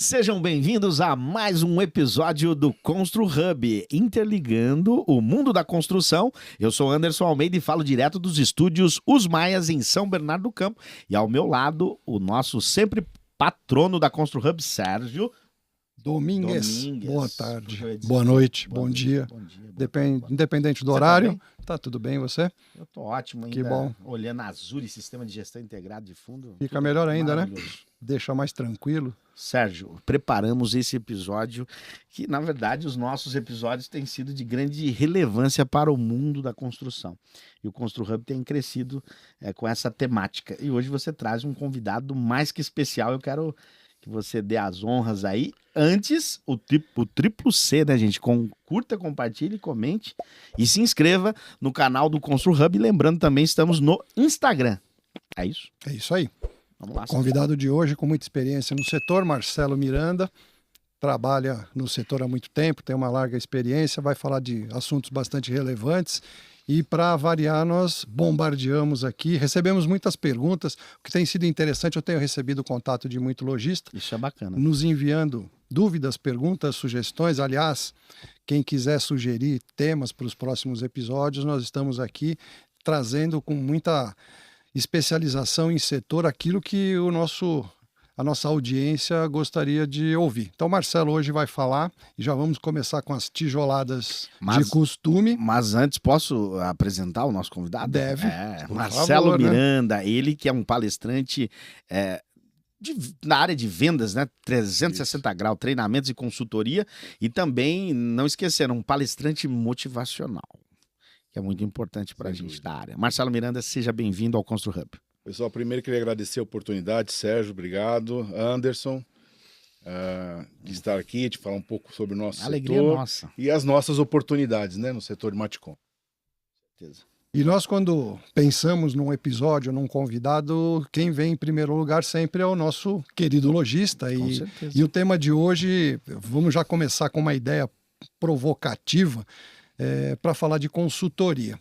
Sejam bem-vindos a mais um episódio do Constru Hub, interligando o mundo da construção. Eu sou Anderson Almeida e falo direto dos estúdios Os Maias em São Bernardo do Campo. E ao meu lado, o nosso sempre patrono da Constru Hub, Sérgio Domingues. Boa tarde, boa noite, bom dia. Independente do Você horário, tá tudo bem você? Eu tô ótimo ainda. Que bom. Olhando Azure, sistema de gestão integrado de fundo. Fica melhor ainda, né? Maravilhoso. Deixa mais tranquilo. Sérgio, preparamos esse episódio que, na verdade, os nossos episódios têm sido de grande relevância para o mundo da construção. E o Constru Hub tem crescido com essa temática. E hoje você traz um convidado mais que especial. Eu quero que você dê as honras aí. Antes, o triplo C, né, gente? Curta, compartilhe, comente e se inscreva no canal do Constru Hub. Lembrando também, estamos no Instagram. É isso? É isso aí. Vamos lá. Convidado de hoje com muita experiência no setor, Marcelo Miranda. Trabalha no setor há muito tempo, tem uma larga experiência, vai falar de assuntos bastante relevantes. E para variar, nós bombardeamos aqui, recebemos muitas perguntas, o que tem sido interessante, eu tenho recebido contato de muito lojista. Isso é bacana. Nos enviando dúvidas, perguntas, sugestões. Aliás, quem quiser sugerir temas para os próximos episódios, nós estamos aqui trazendo com muita especialização em setor aquilo que a nossa audiência gostaria de ouvir. Então, Marcelo hoje vai falar e já vamos começar com as tijoladas de costume. Mas antes, posso apresentar o nosso convidado? Deve. Marcelo favor, Miranda, né? Ele que é um palestrante na área de vendas, né? 360 graus, treinamentos e consultoria. E também, não esqueceram, um palestrante motivacional, que é muito importante para a gente da área. Marcelo Miranda, seja bem-vindo ao Constru Hub. Pessoal, primeiro queria agradecer a oportunidade, Sérgio, obrado, Anderson, de estar aqui, de falar um pouco sobre o nosso Alegria setor nossa. E as nossas oportunidades, né, no setor de Maticom. Certeza. E nós, quando pensamos num episódio, num convidado, quem vem em primeiro lugar sempre é o nosso querido lojista. Com certeza. E o tema de hoje, vamos já começar com uma ideia provocativa para falar de consultoria.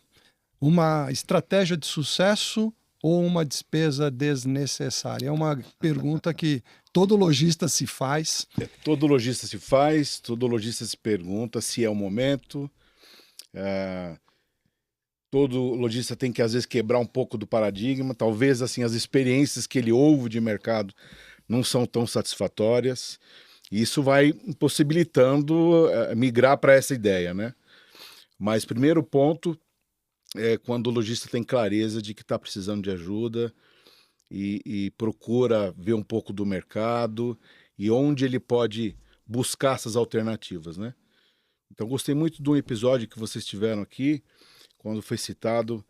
Uma estratégia de sucesso ou uma despesa desnecessária? É uma pergunta que todo lojista se faz. Todo lojista se faz, todo lojista se pergunta se é o momento. Todo lojista tem que, às vezes, quebrar um pouco do paradigma. Talvez, assim, as experiências que ele ouve de mercado não são tão satisfatórias. E isso vai impossibilitando migrar para essa ideia, né? Mas, primeiro ponto é quando o lojista tem clareza de que está precisando de ajuda e procura ver um pouco do mercado e onde ele pode buscar essas alternativas, né? Então, gostei muito de um episódio que vocês tiveram aqui, quando foi citado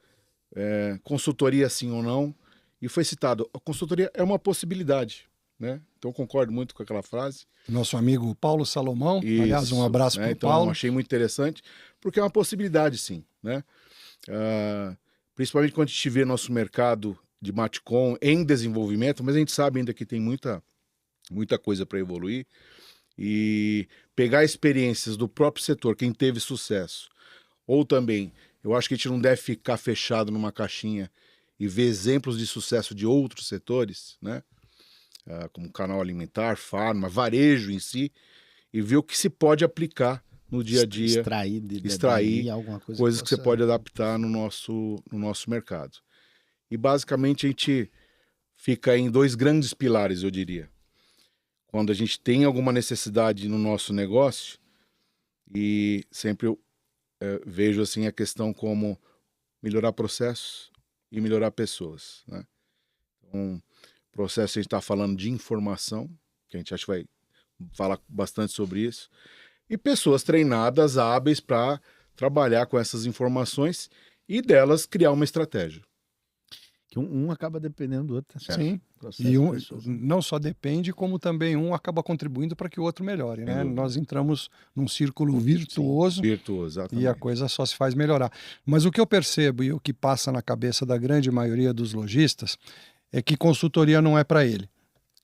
consultoria sim ou não, e foi citado, a consultoria é uma possibilidade, né? Então, concordo muito com aquela frase. Nosso amigo Paulo Salomão, Isso, aliás, um abraço para o então, Paulo. Achei muito interessante, porque é uma possibilidade sim, né? Principalmente quando a gente vê nosso mercado de Maticom em desenvolvimento, mas a gente sabe ainda que tem muita coisa para evoluir, e pegar experiências do próprio setor, quem teve sucesso, ou também, eu acho que a gente não deve ficar fechado numa caixinha e ver exemplos de sucesso de outros setores, né? Como canal alimentar, farma, varejo em si, e ver o que se pode aplicar no dia a dia, extrair alguma coisa coisas que você pode adaptar no nosso mercado. E basicamente a gente fica em dois grandes pilares, eu diria. Quando a gente tem alguma necessidade no nosso negócio, e sempre eu vejo assim a questão como melhorar processos e melhorar pessoas, né? Então, processo a gente está falando de informação, que a gente acha que vai falar bastante sobre isso, e pessoas treinadas, hábeis para trabalhar com essas informações e delas criar uma estratégia. Que um acaba dependendo do outro, certo? Sim, e não só depende, como também um acaba contribuindo para que o outro melhore, né? Nós entramos num círculo virtuoso. Sim, virtuoso, exatamente. E a coisa só se faz melhorar. Mas o que eu percebo e o que passa na cabeça da grande maioria dos lojistas é que consultoria não é para ele,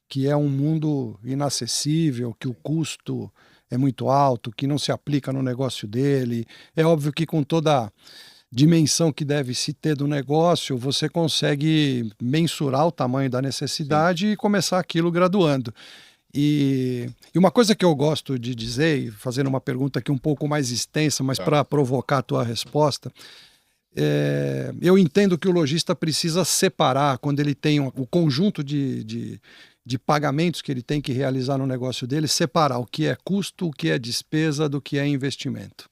que é um mundo inacessível, que o custo é muito alto, que não se aplica no negócio dele. É óbvio que com toda dimensão que deve se ter do negócio, você consegue mensurar o tamanho da necessidade e começar aquilo graduando. E uma coisa que eu gosto de dizer, e fazendo uma pergunta aqui um pouco mais extensa, mas para provocar a tua resposta, eu entendo que o lojista precisa separar, quando ele tem o conjunto de pagamentos que ele tem que realizar no negócio dele, separar o que é custo, o que é despesa do que é investimento.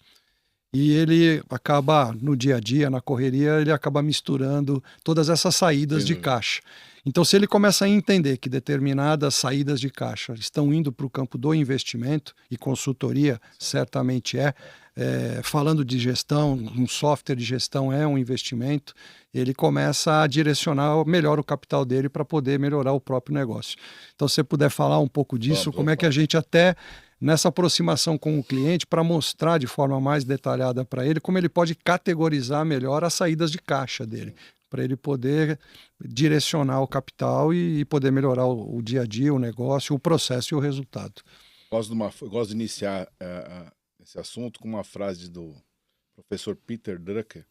E ele acaba, no dia a dia, na correria, ele acaba misturando todas essas saídas de caixa. Então, se ele começa a entender que determinadas saídas de caixa estão indo para o campo do investimento, e consultoria certamente falando de gestão, um software de gestão é um investimento, ele começa a direcionar melhor o capital dele para poder melhorar o próprio negócio. Então, se você puder falar um pouco disso, como é que a gente até, nessa aproximação com o cliente, para mostrar de forma mais detalhada para ele, como ele pode categorizar melhor as saídas de caixa dele, para ele poder direcionar o capital e poder melhorar o dia a dia, o negócio, o processo e o resultado. Eu gosto de iniciar esse assunto com uma frase do professor Peter Drucker: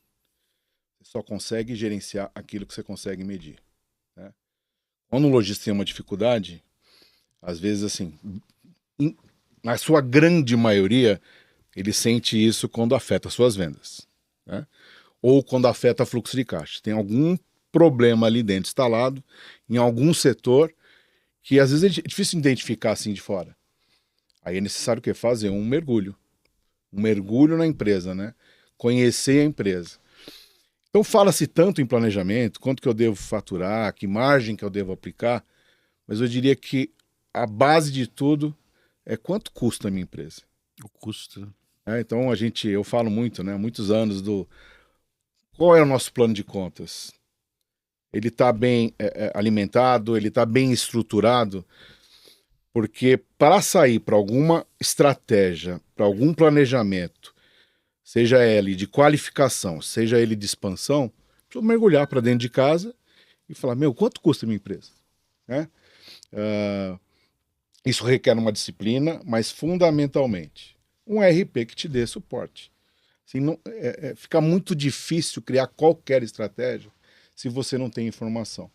você só consegue gerenciar aquilo que você consegue medir, né? Quando um lojista tem uma dificuldade, às vezes, assim, na sua grande maioria, ele sente isso quando afeta as suas vendas, né? Ou quando afeta o fluxo de caixa. Tem algum problema ali dentro instalado, em algum setor, que às vezes é difícil identificar assim de fora. Aí é necessário o quê? Fazer um mergulho na empresa, né? Conhecer a empresa. Então fala-se tanto em planejamento, quanto que eu devo faturar, que margem que eu devo aplicar, mas eu diria que a base de tudo é quanto custa a minha empresa. O custo. Então eu falo muito, né? Há muitos anos qual é o nosso plano de contas? Ele está bem alimentado, ele está bem estruturado, porque para sair para alguma estratégia, para algum planejamento, seja ele de qualificação, seja ele de expansão, preciso mergulhar para dentro de casa e falar, quanto custa a minha empresa? Né? Isso requer uma disciplina, mas fundamentalmente um RP que te dê suporte. Assim, fica muito difícil criar qualquer estratégia se você não tem informação,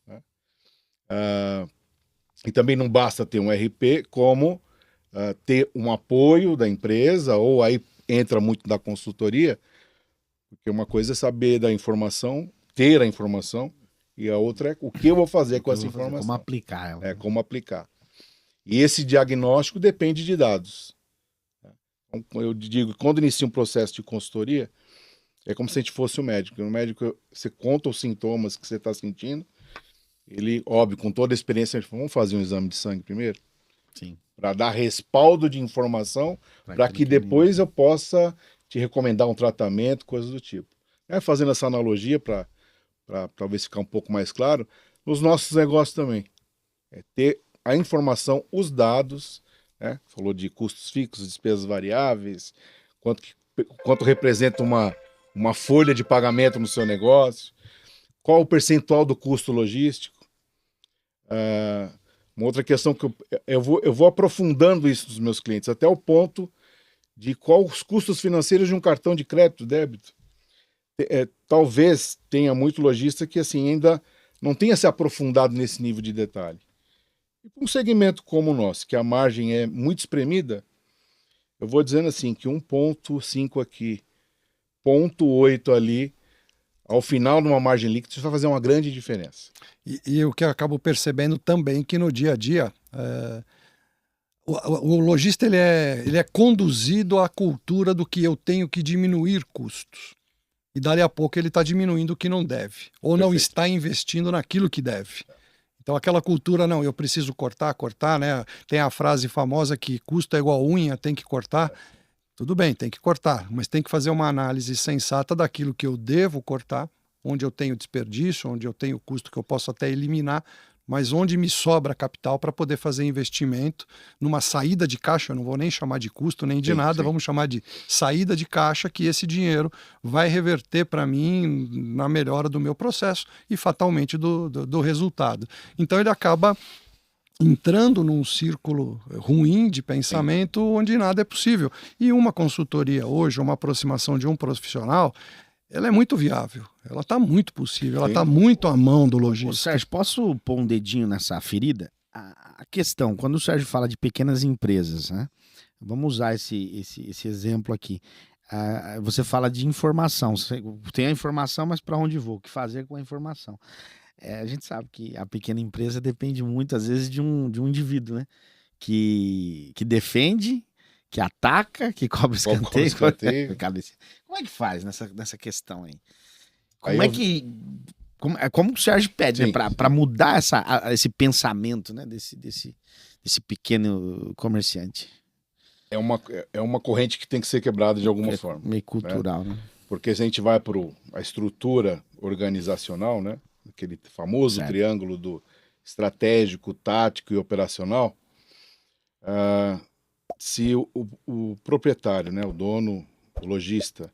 né? E também não basta ter um RP, como ter um apoio da empresa, ou aí entra muito da consultoria, porque uma coisa é saber da informação, ter a informação, e a outra é o que eu vou fazer com essa informação. Como aplicar ela. Como aplicar. E esse diagnóstico depende de dados. Eu digo, quando inicia um processo de consultoria, é como se a gente fosse o médico. O médico, você conta os sintomas que você está sentindo, ele, óbvio, com toda a experiência, vamos fazer um exame de sangue primeiro? Sim. Para dar respaldo de informação, para que depois eu possa te recomendar um tratamento, coisas do tipo. Fazendo essa analogia, para talvez ficar um pouco mais claro, nos nossos negócios também. Ter a informação, os dados, né? Falou de custos fixos, despesas variáveis, quanto representa uma folha de pagamento no seu negócio, qual o percentual do custo logístico. Uma outra questão que eu vou aprofundando isso dos meus clientes, até o ponto de quais os custos financeiros de um cartão de crédito, débito. Talvez tenha muito lojista que assim, ainda não tenha se aprofundado nesse nível de detalhe. E para um segmento como o nosso, que a margem é muito espremida, eu vou dizendo assim, que 1,5 aqui, 0,8 ali, ao final de uma margem líquida, isso vai fazer uma grande diferença. E o que eu acabo percebendo também, que no dia a dia, o lojista ele é conduzido à cultura do que eu tenho que diminuir custos. E dali a pouco ele está diminuindo o que não deve, ou não está investindo naquilo que deve. Então aquela cultura, não, eu preciso cortar, né? Tem a frase famosa que custo é igual unha, tem que cortar. Tudo bem, tem que cortar, mas tem que fazer uma análise sensata daquilo que eu devo cortar, onde eu tenho desperdício, onde eu tenho custo que eu posso até eliminar, mas onde me sobra capital para poder fazer investimento numa saída de caixa. Eu não vou nem chamar de custo nem de nada, vamos chamar de saída de caixa, que esse dinheiro vai reverter para mim na melhora do meu processo e fatalmente do resultado. Então ele acaba entrando num círculo ruim de pensamento onde nada é possível. E uma consultoria hoje, uma aproximação de um profissional, ela é muito viável, ela está muito possível, ela está muito à mão do lojista. Ô, Sérgio, posso pôr um dedinho nessa ferida? a questão, quando o Sérgio fala de pequenas empresas, né? Vamos usar esse exemplo aqui. Você fala de informação. Você tem a informação, mas para onde vou? O que fazer com a informação? A gente sabe que a pequena empresa depende muito, às vezes, de um indivíduo, né? Que defende, que ataca, que cobra escanteio. Como é que faz nessa questão aí? Como o Sérgio pede, né, para mudar esse pensamento, né, desse pequeno comerciante? É uma corrente que tem que ser quebrada de alguma forma. Meio cultural, né? Porque se a gente vai para a estrutura organizacional, né, aquele famoso triângulo do estratégico, tático e operacional, se o proprietário, né, o dono, o lojista,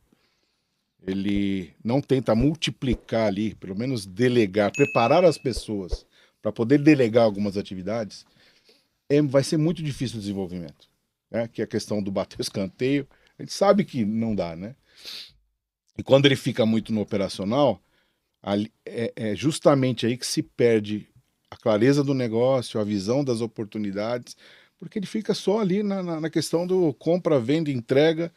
ele não tenta multiplicar ali, pelo menos delegar, preparar as pessoas para poder delegar algumas atividades, vai ser muito difícil o desenvolvimento. Né? Que é a questão do bater o escanteio, a gente sabe que não dá, né? E quando ele fica muito no operacional, é justamente aí que se perde a clareza do negócio, a visão das oportunidades, porque ele fica só ali na questão do compra, venda, entrega,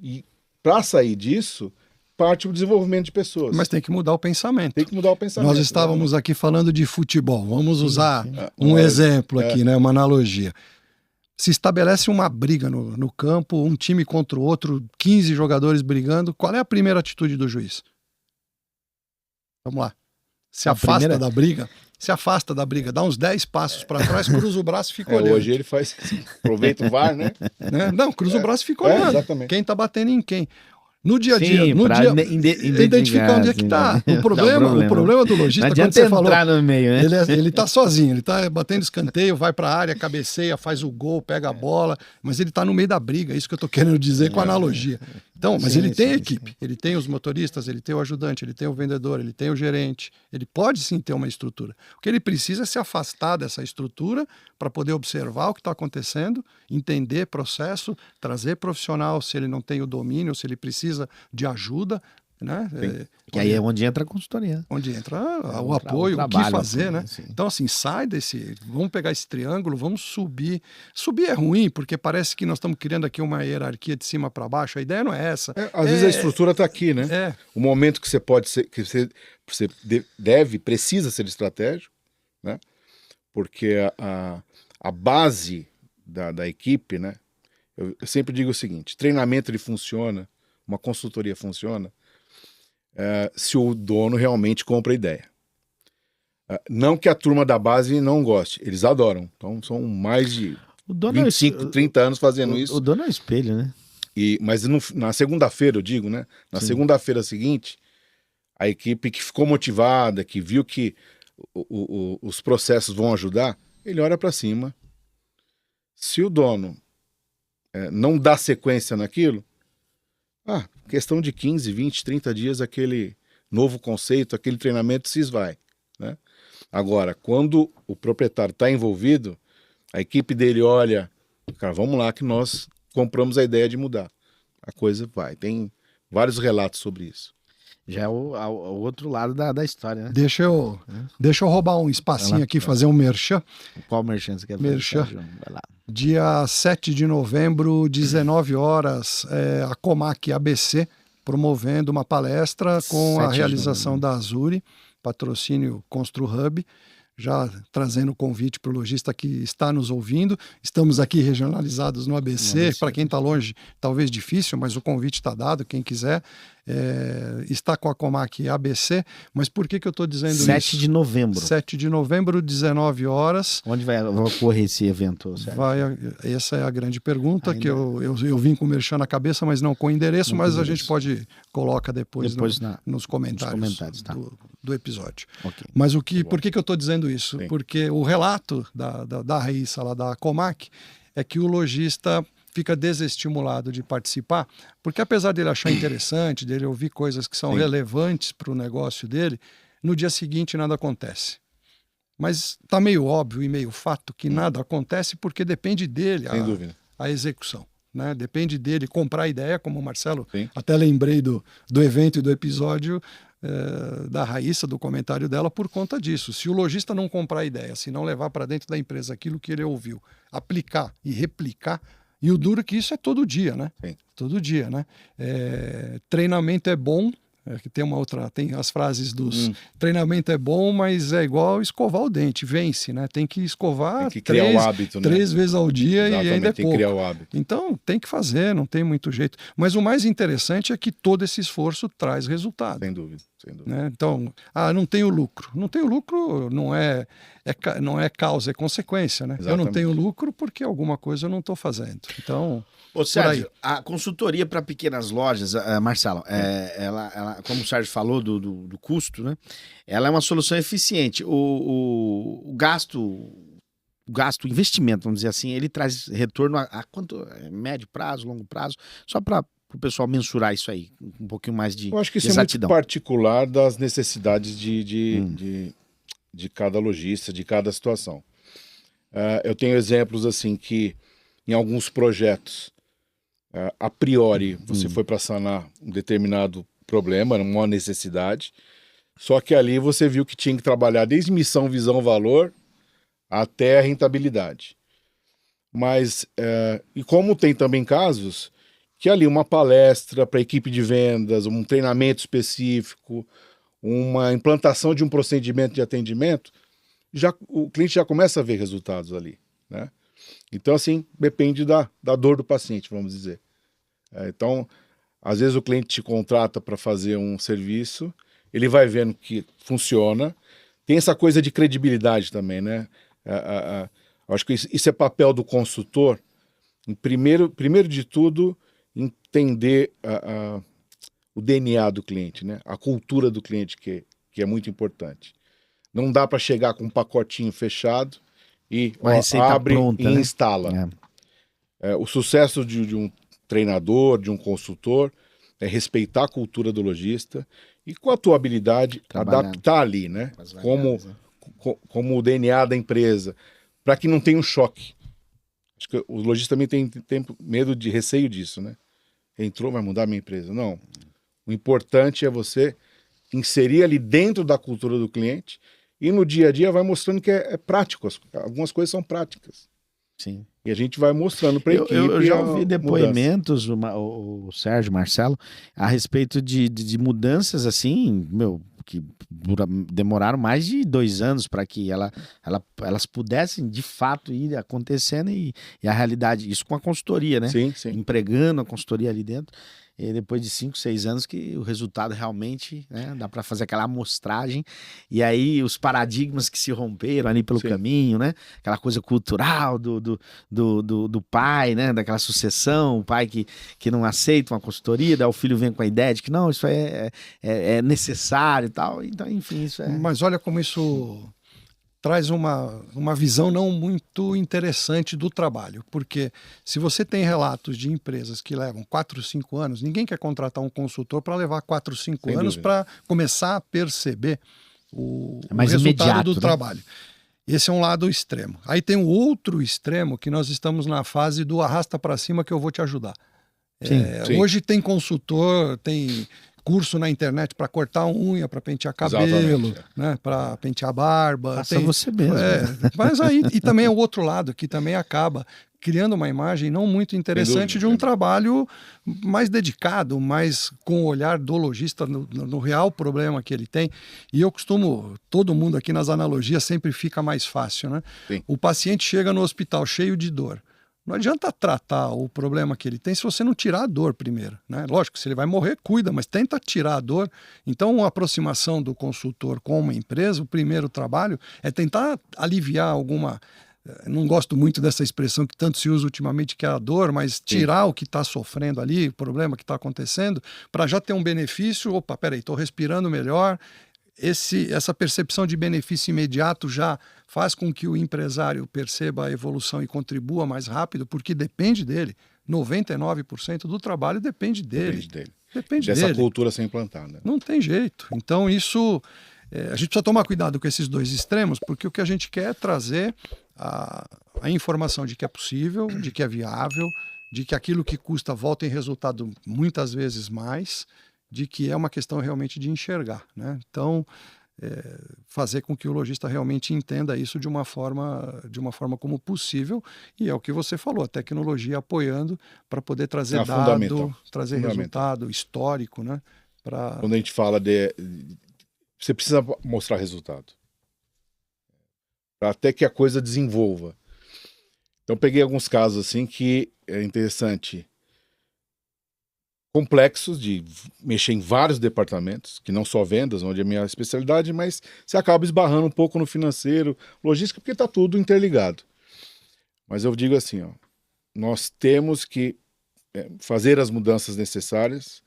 e para sair disso, parte o desenvolvimento de pessoas. Mas tem que mudar o pensamento. Tem que mudar o pensamento. Nós estávamos aqui falando de futebol. Vamos usar um exemplo aqui, né? Uma analogia. Se estabelece uma briga no campo, um time contra o outro, 15 jogadores brigando, qual é a primeira atitude do juiz? Vamos lá. Se afasta da briga, dá uns 10 passos para trás, cruza o braço e fica olhando. Hoje ele faz, aproveita o VAR, né? Não, cruza o braço e fica olhando. Exatamente. Quem tá batendo em quem. No dia a dia, identificar onde é que tá. O problema do lojista, quando você falou, no meio, né? ele tá sozinho, ele tá batendo escanteio, vai pra área, cabeceia, faz o gol, pega a bola, mas ele tá no meio da briga, é isso que eu tô querendo dizer com a analogia. Então, mas ele tem a equipe, ele tem os motoristas, ele tem o ajudante, ele tem o vendedor, ele tem o gerente, ele pode sim ter uma estrutura. O que ele precisa é se afastar dessa estrutura para poder observar o que está acontecendo, entender processo, trazer profissional se ele não tem o domínio, se ele precisa de ajuda, né? E aí é onde entra a consultoria. Onde entra o apoio, o que fazer, né? Sim. Então, assim, sai desse... Vamos pegar esse triângulo, vamos subir. Subir é ruim, porque parece que nós estamos criando aqui uma hierarquia de cima para baixo. A ideia não é essa. Às vezes a estrutura está aqui, né? O momento que você pode ser... que você precisa ser estratégico, né? Porque a base da equipe, né? Eu sempre digo o seguinte, treinamento ele funciona, uma consultoria funciona, se o dono realmente compra a ideia. Não que a turma da base não goste, eles adoram. Então são mais de 25, 30 anos fazendo isso. O dono é o espelho, né? Mas na segunda-feira, eu digo, né? Na segunda-feira seguinte, a equipe que ficou motivada, que viu que os processos vão ajudar, ele olha para cima. Se o dono não dá sequência naquilo, questão de 15, 20, 30 dias, aquele novo conceito, aquele treinamento se esvai, né? Agora, quando o proprietário está envolvido, a equipe dele olha, cara, vamos lá que nós compramos a ideia de mudar. A coisa vai. Tem vários relatos sobre isso. Já é o outro lado da história, né? Deixa eu roubar um espacinho aqui, fazer um merchan. Qual merchan você quer fazer? Merchan. Vai lá. Dia 7 de novembro, 19 horas, a Comac ABC promovendo uma palestra com a realização da Azuri, patrocínio ConstruHub, já trazendo o convite para o lojista que está nos ouvindo. Estamos aqui regionalizados no ABC. Para quem está longe, talvez difícil, mas o convite está dado. Quem quiser está com a Comac ABC. Mas por que eu estou dizendo 7 isso? 7 de novembro. 7 de novembro, 19 horas. Onde vai ocorrer esse evento? Essa é a grande pergunta, que eu vim com o merchan na cabeça, mas não com o endereço, mas a gente coloca depois nos comentários do episódio. Okay. Mas por que eu estou dizendo isso? Sim. Porque o relato da Raíssa, lá da Comac, é que o lojista fica desestimulado de participar, porque apesar dele achar interessante, dele ouvir coisas que são relevantes para o negócio dele, no dia seguinte nada acontece. Mas está meio óbvio e meio fato que nada acontece porque depende dele a execução. Né? Depende dele comprar a ideia, como o Marcelo, até lembrei do evento e do episódio, da Raíssa, do comentário dela, por conta disso. Se o lojista não comprar a ideia, se não levar para dentro da empresa aquilo que ele ouviu, aplicar e replicar, e o duro é que isso é todo dia, né? Sim. Todo dia, né? Treinamento é bom, que tem as frases dos treinamento é bom, mas é igual escovar o dente, vence, né? Tem que escovar tem que criar o hábito, né? 3 vezes ao dia. Exatamente, e ainda é tem pouco. Que criar o hábito. Então tem que fazer, não tem muito jeito. Mas o mais interessante é que todo esse esforço traz resultado. Sem dúvida, sem dúvida. Né? Então, não tenho lucro. Não tenho lucro não é causa, é consequência, né? Exatamente. Eu não tenho lucro porque alguma coisa eu não estou fazendo. Então, Ô, Sérgio, a consultoria para pequenas lojas, Marcelo, ela, como o Sérgio falou do custo, né? Ela é uma solução eficiente. O gasto, o investimento, vamos dizer assim, ele traz retorno a quanto? Médio prazo, longo prazo? Só para o pessoal mensurar isso aí, um pouquinho mais de Eu acho que isso exatidão. é muito particular das necessidades de cada lojista, de cada situação. Eu tenho exemplos assim que em alguns projetos, a priori, você foi para sanar um determinado problema, uma necessidade, só que ali você viu que tinha que trabalhar desde missão, visão, valor, até a rentabilidade. Mas, e como tem também casos que ali uma palestra para a equipe de vendas, um treinamento específico, uma implantação de um procedimento de atendimento, o cliente já começa a ver resultados ali, né? Então, assim, depende da dor do paciente, vamos dizer. Então, às vezes o cliente te contrata para fazer um serviço, ele vai vendo que funciona. Tem essa coisa de credibilidade também, né? Acho que isso é papel do consultor. Primeiro de tudo, entender o DNA do cliente, né? A cultura do cliente, que é muito importante. Não dá para chegar com um pacotinho fechado e abre pronta, e instala. O sucesso de um treinador, de um consultor, é respeitar a cultura do lojista e, com a tua habilidade, adaptar ali, né? Como o DNA da empresa, para que não tenha um choque. Acho que o lojista também tem medo de receio disso, né? Entrou, vai mudar a minha empresa. Não. O importante é você inserir ali dentro da cultura do cliente e no dia a dia vai mostrando que é prático. Algumas coisas são práticas. Sim. E a gente vai mostrando para a equipe. Eu já ouvi depoimentos, o Sérgio, Marcelo, a respeito de mudanças assim, que demoraram mais de 2 anos para que elas pudessem de fato ir acontecendo e a realidade, isso com a consultoria, né? Sim, sim. Empregando a consultoria ali dentro. E depois de 5, 6 anos que o resultado realmente, né, dá para fazer aquela amostragem e aí os paradigmas que se romperam ali pelo caminho, né, aquela coisa cultural do pai, né, daquela sucessão, o pai que não aceita uma consultoria, daí o filho vem com a ideia de que não, isso é necessário e tal, então enfim, isso é... Mas olha como isso traz uma visão não muito interessante do trabalho, porque se você tem relatos de empresas que levam 4, 5 anos, ninguém quer contratar um consultor para levar 4, 5 anos para começar a perceber o resultado do trabalho. Esse é um lado extremo. Aí tem o outro extremo que nós estamos na fase do arrasta para cima que eu vou te ajudar. Sim. Hoje tem consultor, tem curso na internet para cortar unha, para pentear cabelo, né, para pentear barba. Faça você mesmo. Mas aí, e também é o outro lado, que também acaba criando uma imagem não muito interessante de um trabalho mais dedicado, mais com o olhar do lojista no real problema que ele tem. E eu costumo, todo mundo aqui nas analogias sempre fica mais fácil, né? Sim. O paciente chega no hospital cheio de dor. Não adianta tratar o problema que ele tem se você não tirar a dor primeiro, né? Lógico, se ele vai morrer, cuida, mas tenta tirar a dor. Então, a aproximação do consultor com uma empresa, o primeiro trabalho é tentar aliviar alguma... Não gosto muito dessa expressão que tanto se usa ultimamente, que é a dor, mas tirar o que está sofrendo ali, o problema que está acontecendo, para já ter um benefício. Opa, peraí, estou respirando melhor. Essa percepção de benefício imediato já faz com que o empresário perceba a evolução e contribua mais rápido, porque depende dele. 99% do trabalho depende dele. Depende dele. Dessa cultura ser implantada. Não tem jeito. Então isso... a gente precisa tomar cuidado com esses dois extremos, porque o que a gente quer é trazer a informação de que é possível, de que é viável, de que aquilo que custa volta em resultado muitas vezes mais, de que é uma questão realmente de enxergar, né? Então, fazer com que o lojista realmente entenda isso de uma forma como possível, e é o que você falou, a tecnologia apoiando para poder trazer Fundamental. dado, trazer Fundamental. resultado histórico, né? Quando a gente fala você precisa mostrar resultado. Até que a coisa desenvolva. Então peguei alguns casos assim que é interessante. Complexos de mexer em vários departamentos, que não só vendas, onde é a minha especialidade, mas você acaba esbarrando um pouco no financeiro, logística, porque está tudo interligado. Mas eu digo assim, ó, nós temos que fazer as mudanças necessárias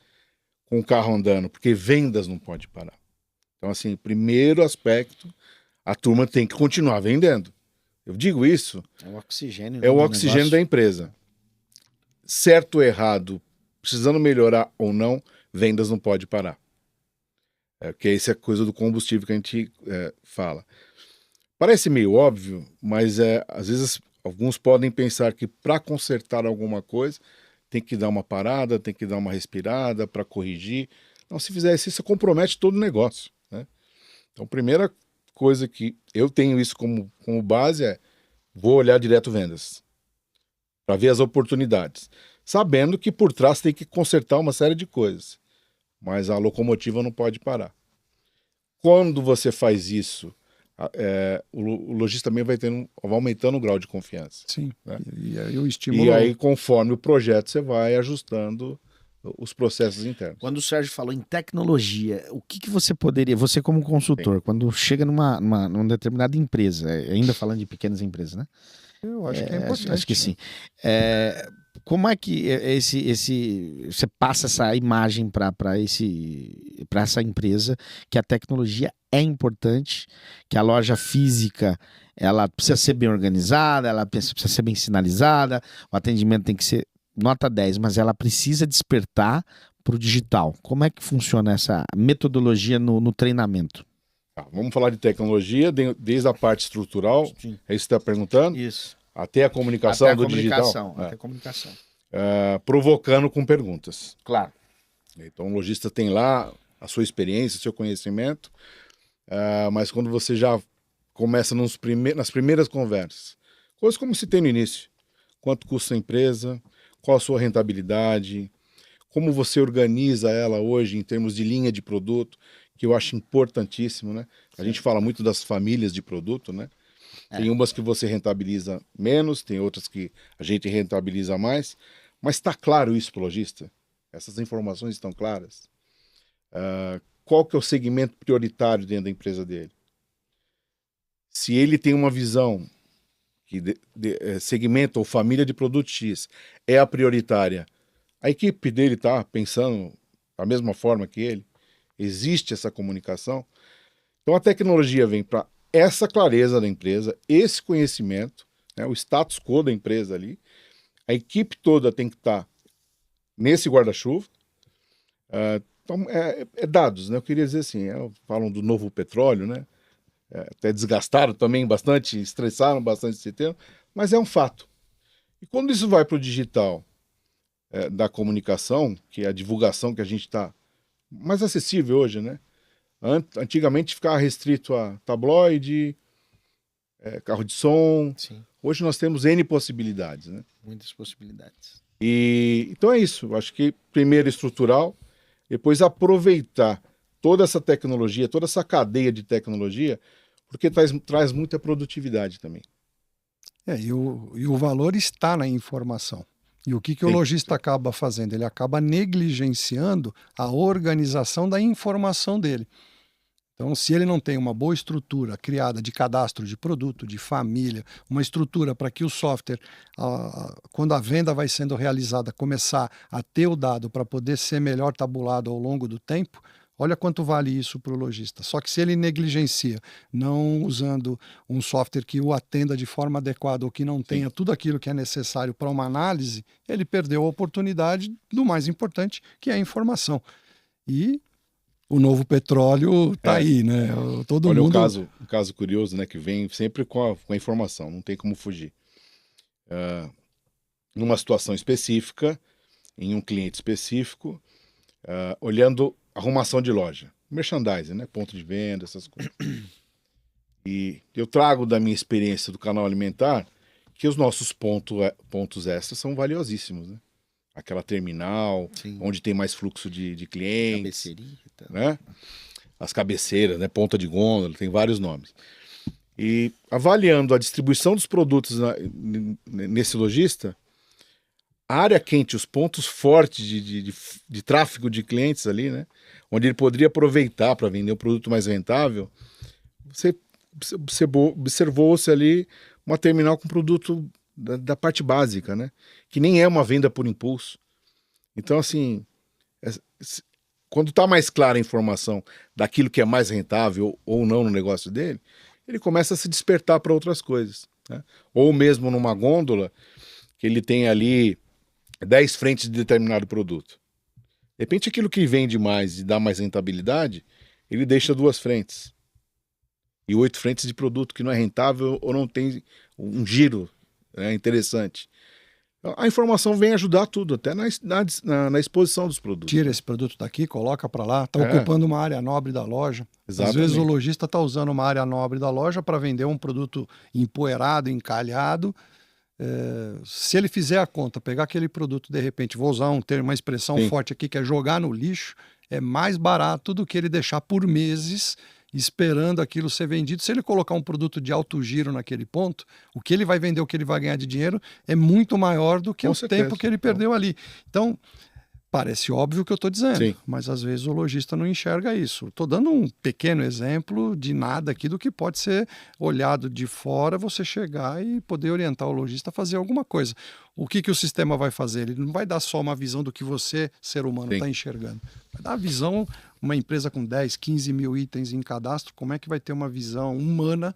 com o carro andando, porque vendas não pode parar. Então, assim, primeiro aspecto, a turma tem que continuar vendendo. Eu digo isso. É o oxigênio. É o oxigênio da empresa. Certo ou errado, precisando melhorar ou não, vendas não pode parar. Porque essa é a coisa do combustível que a gente fala. Parece meio óbvio, mas às vezes alguns podem pensar que para consertar alguma coisa tem que dar uma parada, tem que dar uma respirada para corrigir. Não, se fizer isso, compromete todo o negócio, né? Então, a primeira coisa que eu tenho isso como base vou olhar direto vendas para ver as oportunidades, sabendo que por trás tem que consertar uma série de coisas, mas a locomotiva não pode parar. Quando você faz isso, o lojista também vai aumentando o grau de confiança. Sim, né? E aí o estímulo... E aí, conforme o projeto, você vai ajustando os processos internos. Quando o Sérgio falou em tecnologia, o que você poderia, você como consultor, quando chega numa determinada empresa, ainda falando de pequenas empresas, né? Eu acho que é importante. Acho que sim. Como é que você passa essa imagem para essa empresa que a tecnologia é importante, que a loja física ela precisa ser bem organizada, ela precisa ser bem sinalizada, o atendimento tem que ser nota 10, mas ela precisa despertar para o digital. Como é que funciona essa metodologia no treinamento? Vamos falar de tecnologia, desde a parte estrutural, é isso que você está perguntando? Isso. Até a comunicação do digital. Até a comunicação. Provocando com perguntas. Claro. Então o lojista tem lá a sua experiência, o seu conhecimento, mas quando você já começa nas primeiras conversas, coisas como se tem no início, quanto custa a empresa, qual a sua rentabilidade, como você organiza ela hoje em termos de linha de produto, que eu acho importantíssimo, né? A gente fala muito das famílias de produto, né? Tem umas que você rentabiliza menos, tem outras que a gente rentabiliza mais, mas está claro isso para o lojista? Essas informações estão claras? Qual que é o segmento prioritário dentro da empresa dele? Se ele tem uma visão que segmento ou família de produto X é a prioritária, a equipe dele está pensando da mesma forma que ele? Existe essa comunicação? Então a tecnologia vem para essa clareza da empresa, esse conhecimento, né, o status quo da empresa ali, a equipe toda tem que estar nesse guarda-chuva. Então, dados, né? Eu queria dizer assim, falam do novo petróleo, né? Até desgastaram também bastante, estressaram bastante esse termo, mas é um fato. E quando isso vai para o digital da comunicação, que é a divulgação que a gente está mais acessível hoje, né? Antigamente ficava restrito a tabloide, carro de som. Sim. Hoje nós temos N possibilidades, né? Muitas possibilidades. Então é isso. Eu acho que primeiro estrutural, depois aproveitar toda essa tecnologia, toda essa cadeia de tecnologia, porque traz muita produtividade também. E o valor está na informação. E o que o lojista acaba fazendo? Ele acaba negligenciando a organização da informação dele. Então, se ele não tem uma boa estrutura criada de cadastro de produto, de família, uma estrutura para que o software, quando a venda vai sendo realizada, começar a ter o dado para poder ser melhor tabulado ao longo do tempo, olha quanto vale isso para o lojista. Só que se ele negligencia, não usando um software que o atenda de forma adequada ou que não tenha tudo aquilo que é necessário para uma análise, ele perdeu a oportunidade do mais importante, que é a informação. E o novo petróleo está aí, né? Todo Olha mundo... um caso curioso, né? Que vem sempre com a informação, não tem como fugir. Numa situação específica, em um cliente específico, olhando arrumação de loja, merchandising, né? Ponto de venda, essas coisas. E eu trago da minha experiência do canal alimentar que os nossos pontos extras são valiosíssimos, né? Aquela terminal, Sim. onde tem mais fluxo de clientes, Cabeceria e tal. né? As cabeceiras, né? Ponta de gôndola, tem vários nomes. E avaliando a distribuição dos produtos nesse lojista, a área quente, os pontos fortes de tráfego de clientes ali, né? Onde ele poderia aproveitar para vender um produto mais rentável, você observou-se ali uma terminal com produto da parte básica, né? Que nem é uma venda por impulso. Então, assim, quando está mais clara a informação daquilo que é mais rentável ou não no negócio dele, ele começa a se despertar para outras coisas, né? Ou mesmo numa gôndola, que ele tem ali 10 frentes de determinado produto. De repente, aquilo que vende mais e dá mais rentabilidade, ele deixa 2 frentes. E 8 frentes de produto que não é rentável ou não tem um giro, né, interessante. A informação vem ajudar tudo, até na exposição dos produtos. Tira esse produto daqui, coloca para lá, está ocupando uma área nobre da loja. Exatamente. Às vezes o lojista está usando uma área nobre da loja para vender um produto empoeirado, encalhado. Se ele fizer a conta, pegar aquele produto, de repente, vou usar uma expressão forte aqui, que é jogar no lixo, é mais barato do que ele deixar por meses esperando aquilo ser vendido. Se ele colocar um produto de alto giro naquele ponto, o que ele vai vender, o que ele vai ganhar de dinheiro é muito maior do que tempo que ele perdeu ali. Então, parece óbvio o que eu estou dizendo, mas às vezes o lojista não enxerga isso. Estou dando um pequeno exemplo de nada aqui do que pode ser olhado de fora, você chegar e poder orientar o lojista a fazer alguma coisa. O que o sistema vai fazer? Ele não vai dar só uma visão do que você, ser humano, está enxergando. Vai dar a visão, uma empresa com 10, 15 mil itens em cadastro, como é que vai ter uma visão humana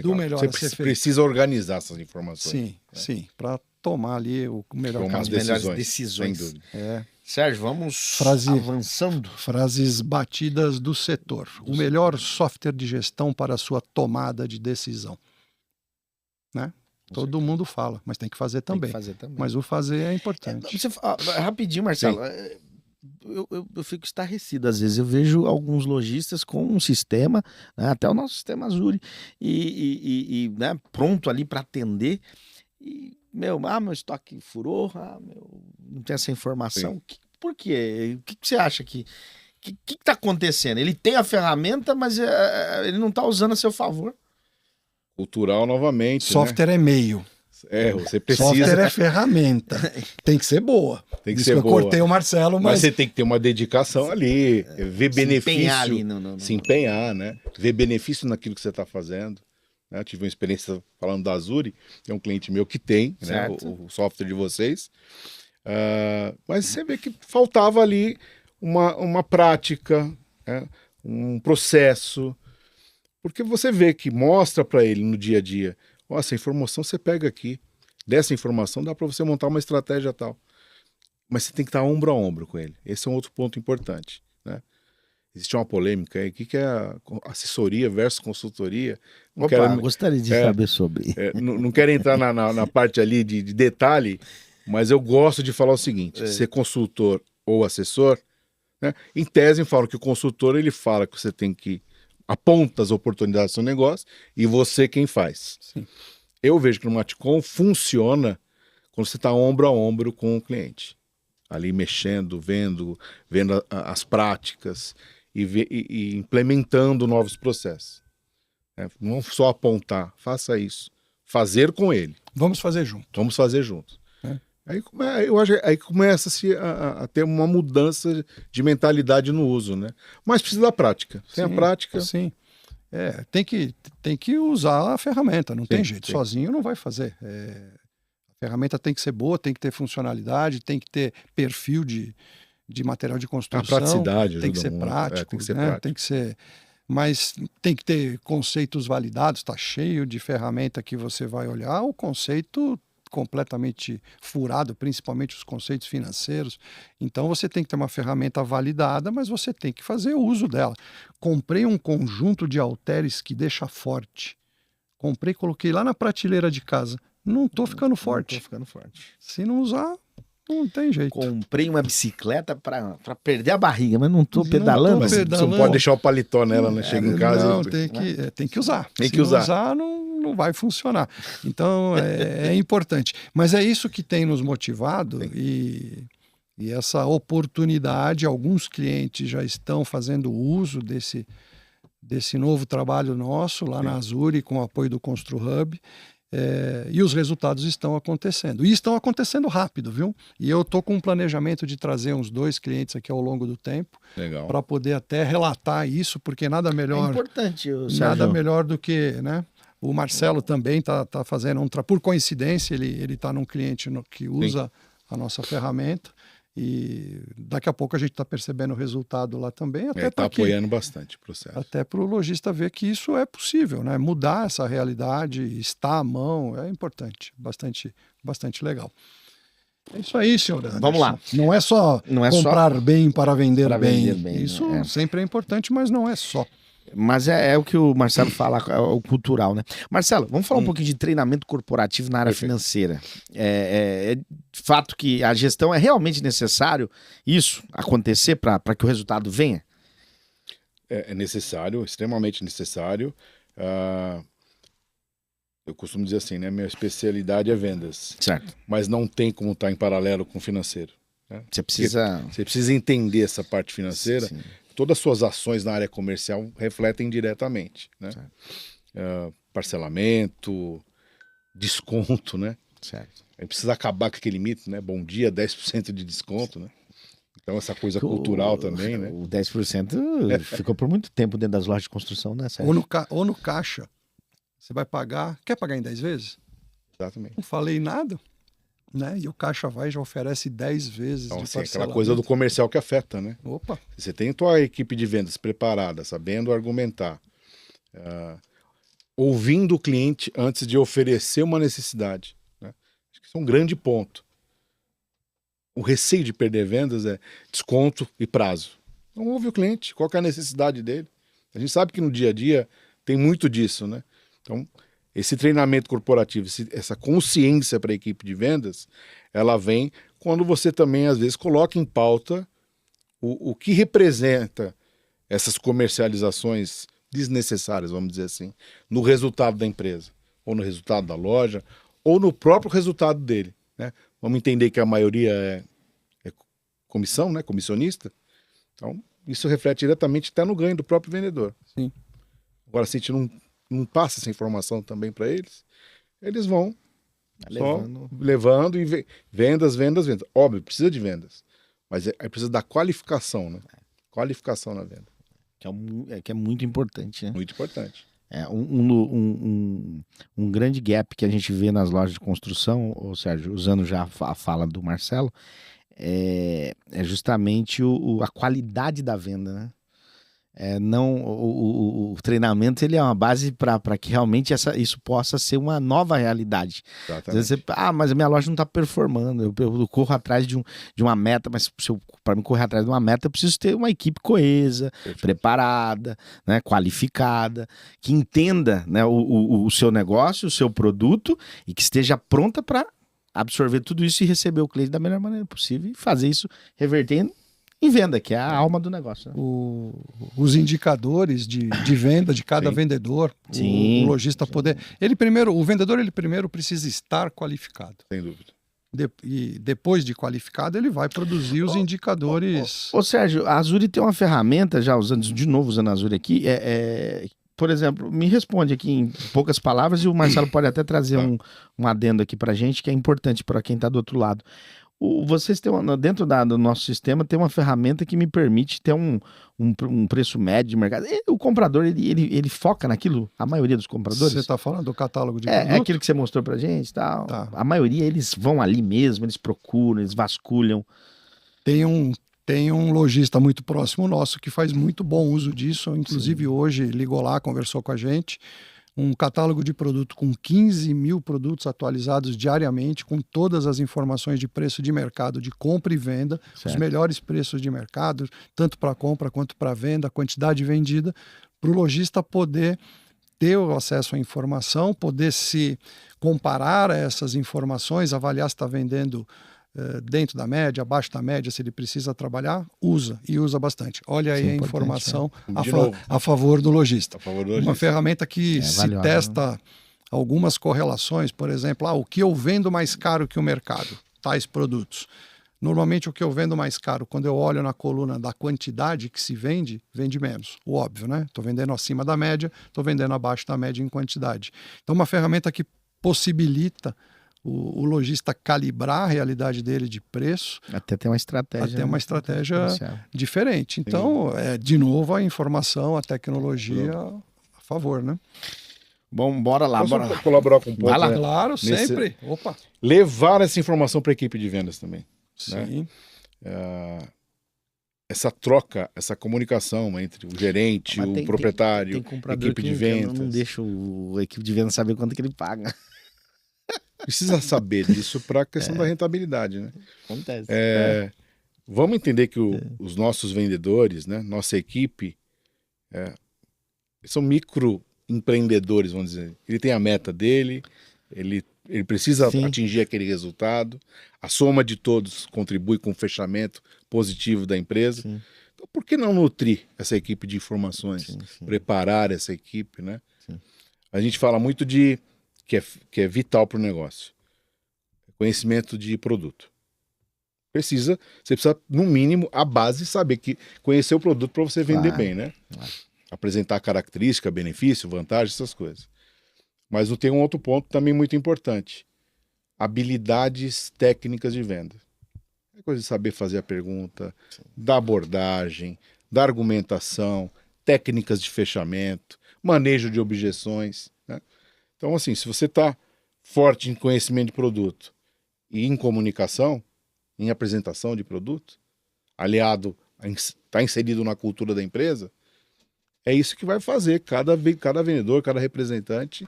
do melhor a ser feito? Você precisa organizar essas informações. Sim, para tomar ali o melhor caminho. As melhores decisões. Sem dúvida. Sérgio, vamos avançando. Frases batidas do setor. O melhor software de gestão para a sua tomada de decisão. Né? Todo mundo fala, mas tem que fazer também. Mas o fazer é importante. Rapidinho, Marcelo. Eu fico estarrecido. Às vezes eu vejo alguns lojistas com um sistema, né, até o nosso sistema Azure, e né, pronto ali para atender. E, meu estoque furou, não tem essa informação. Por quê? O que você acha que está acontecendo? Ele tem a ferramenta, mas ele não está usando a seu favor. Cultural novamente. Software é meio. Você precisa. Software é ferramenta. Tem que ser boa. Tem que ser boa. Eu cortei o Marcelo, mas você tem que ter uma dedicação ali, ver benefício. Empenhar ali se empenhar, né? Ver benefício naquilo que você está fazendo. Eu tive uma experiência falando da Azure, tem um cliente meu que tem, né, o software de vocês. Mas você vê que faltava ali uma prática, né, um processo. Porque você vê que mostra para ele no dia a dia, essa informação você pega aqui, dessa informação dá para você montar uma estratégia tal. Mas você tem que estar ombro a ombro com ele. Esse é um outro ponto importante, né? Existe uma polêmica aí, o que é assessoria versus consultoria? Gostaria de saber sobre. Não quero entrar na parte ali de detalhe, mas eu gosto de falar o seguinte, ser consultor ou assessor, né? Em tese eu falo que o consultor ele fala que você tem que aponta as oportunidades do seu negócio e você quem faz. Sim. Eu vejo que no Maticom funciona quando você está ombro a ombro com o cliente. Ali mexendo, vendo as práticas e implementando novos processos. Não só apontar, faça isso. Fazer com ele. Vamos fazer junto. Vamos fazer junto. Eu acho que aí começa-se a ter uma mudança de mentalidade no uso, né? Mas precisa da prática. Sem a prática... Sim. Tem que usar a ferramenta, não tem jeito. Sozinho não vai fazer. A ferramenta tem que ser boa, tem que ter funcionalidade, tem que ter perfil de material de construção. A praticidade tem que ser prático. Tem que ser prático. Tem que ser... Mas tem que ter conceitos validados, está cheio de ferramenta que você vai olhar, o conceito completamente furado, principalmente os conceitos financeiros. Então você tem que ter uma ferramenta validada, mas você tem que fazer uso dela. Comprei um conjunto de halteres que deixa forte. Coloquei lá na prateleira de casa. Não estou ficando forte. Não tô ficando forte. Se não usar, Não tem jeito. Comprei uma bicicleta para perder a barriga, mas não tô pedalando. Mas você não pode deixar o paletó nela, né? Chega em casa. Não, tem que usar. Tem Se que usar. não usar, não vai funcionar. Então, é importante. Mas é isso que tem nos motivado e essa oportunidade, alguns clientes já estão fazendo uso desse novo trabalho nosso lá na Azuri, com o apoio do ConstruHub. E os resultados estão acontecendo. E estão acontecendo rápido, viu? E eu estou com um planejamento de trazer uns 2 clientes aqui ao longo do tempo para poder até relatar isso, porque nada melhor. É importante, nada melhor do que, né? O Marcelo também tá fazendo por coincidência, ele está num cliente que usa a nossa ferramenta. E daqui a pouco a gente está percebendo o resultado lá também. Está apoiando bastante o processo. Até para o lojista ver que isso é possível, né? Mudar essa realidade, estar à mão, é importante. Bastante legal. É isso aí, senhor Anderson. Vamos lá. Não é só comprar bem para vender bem. Isso sempre é importante, mas não é só. Mas é o que o Marcelo fala, é o cultural, né? Marcelo, vamos falar um pouquinho de treinamento corporativo na área financeira. É fato que a gestão é realmente necessário isso acontecer para que o resultado venha? É necessário, extremamente necessário. Eu costumo dizer assim, né? Minha especialidade é vendas. Certo. Mas não tem como estar em paralelo com o financeiro. Né? Você precisa entender essa parte financeira. Sim. Todas as suas ações na área comercial refletem diretamente, né? Parcelamento, desconto, né? Certo. Aí precisa acabar com aquele mito, né? Bom dia, 10% de desconto, né? Então essa coisa cultural também, né? O 10% ficou por muito tempo dentro das lojas de construção, né? Ou no caixa. Você vai pagar, quer pagar em 10 vezes? Exatamente. Não falei nada. Né? E o caixa vai e já oferece 10 vezes então, de assim, parcelamento. Aquela coisa do comercial que afeta, né? Opa. Você tem a tua equipe de vendas preparada, sabendo argumentar, ouvindo o cliente antes de oferecer uma necessidade, né? Acho que isso é um grande ponto. O receio de perder vendas é desconto e prazo. Não ouve o cliente, qual que é a necessidade dele. A gente sabe que no dia a dia tem muito disso, né? Então, esse treinamento corporativo, essa consciência para a equipe de vendas, ela vem quando você também, às vezes, coloca em pauta o que representa essas comercializações desnecessárias, vamos dizer assim, no resultado da empresa, ou no resultado da loja, ou no próprio resultado dele, né? Vamos entender que a maioria é comissão, né? Comissionista. Então, isso reflete diretamente até no ganho do próprio vendedor. Sim. Agora, se a gente não passa essa informação também para eles, eles vão levando e vendas. Óbvio, precisa de vendas, mas precisa da qualificação, né? Qualificação na venda. Que é muito importante, né? Muito importante. Um grande gap que a gente vê nas lojas de construção, ou Sérgio, usando já a fala do Marcelo, é justamente a qualidade da venda, né? O treinamento ele é uma base para que realmente isso possa ser uma nova realidade. Às vezes mas a minha loja não está performando, eu corro atrás de uma meta, mas para me correr atrás de uma meta eu preciso ter uma equipe coesa, preparada, né, qualificada, que entenda, né, o seu negócio, o seu produto e que esteja pronta para absorver tudo isso e receber o cliente da melhor maneira possível e fazer isso revertendo em venda, que é a alma do negócio. Né? Os indicadores de venda de cada vendedor, o lojista poder... O vendedor primeiro precisa estar qualificado. Sem dúvida. E depois de qualificado, ele vai produzir os indicadores... Sérgio, a Azuri tem uma ferramenta, já usando a Azuri aqui, por exemplo, me responde aqui em poucas palavras e o Marcelo pode até trazer um adendo aqui pra gente, que é importante para quem está do outro lado. Vocês têm dentro do nosso sistema tem uma ferramenta que me permite ter um preço médio de mercado. O comprador, ele foca naquilo, a maioria dos compradores. Você está falando do catálogo de produto? É aquilo que você mostrou pra gente, tal. Tá. A maioria, eles vão ali mesmo, eles procuram, eles vasculham. Tem um lojista muito próximo nosso que faz muito bom uso disso, inclusive hoje ligou lá, conversou com a gente. Um catálogo de produto com 15 mil produtos atualizados diariamente, com todas as informações de preço de mercado, de compra e venda, os melhores preços de mercado, tanto para compra quanto para venda, a quantidade vendida, para o lojista poder ter o acesso à informação, poder se comparar a essas informações, avaliar se está vendendo dentro da média, abaixo da média, se ele precisa trabalhar, usa e usa bastante. Olha aí Isso é a importante, informação De novo. a favor do lojista. A favor do Uma lojista. ferramenta que se valiosa, testa algumas correlações, por exemplo, o que eu vendo mais caro que o mercado, tais produtos. Normalmente o que eu vendo mais caro, quando eu olho na coluna da quantidade que se vende, vende menos. O óbvio, né? Estou vendendo acima da média, estou vendendo abaixo da média em quantidade. Então, uma ferramenta que possibilita o lojista calibrar a realidade dele de preço. Até ter uma estratégia. Até uma estratégia comercial. diferente. Então, de novo, a informação, a tecnologia a favor, né? Bom, bora lá, Posso bora lá. colaborar com um ponto? Vai lá. Né? Claro, Nesse- sempre. Opa. Levar essa informação para a equipe de vendas também. Sim. Essa troca, essa comunicação entre o gerente, Mas o tem proprietário, comprador equipe de que vendas. não deixa a equipe de vendas saber quanto que ele paga. Precisa saber disso para a questão da rentabilidade, né? Acontece. Vamos entender que os nossos vendedores, né, nossa equipe, são microempreendedores, vamos dizer. Ele tem a meta dele, ele precisa Sim. atingir aquele resultado, a soma de todos contribui com o fechamento positivo da empresa. Sim. Então, por que não nutrir essa equipe de informações? Sim. Preparar essa equipe, né? Sim. A gente fala muito de que é vital para o negócio. Conhecimento de produto. Você precisa, no mínimo, a base saber conhecer o produto para você vender Claro. bem, né? Claro. Apresentar característica, benefício, vantagem, essas coisas. Mas tem um outro ponto também muito importante. Habilidades técnicas de venda. É coisa de saber fazer a pergunta, da abordagem, da argumentação, técnicas de fechamento, manejo de objeções, né? Então, assim, se você está forte em conhecimento de produto e em comunicação, em apresentação de produto, aliado, está inserido na cultura da empresa, é isso que vai fazer cada vendedor, cada representante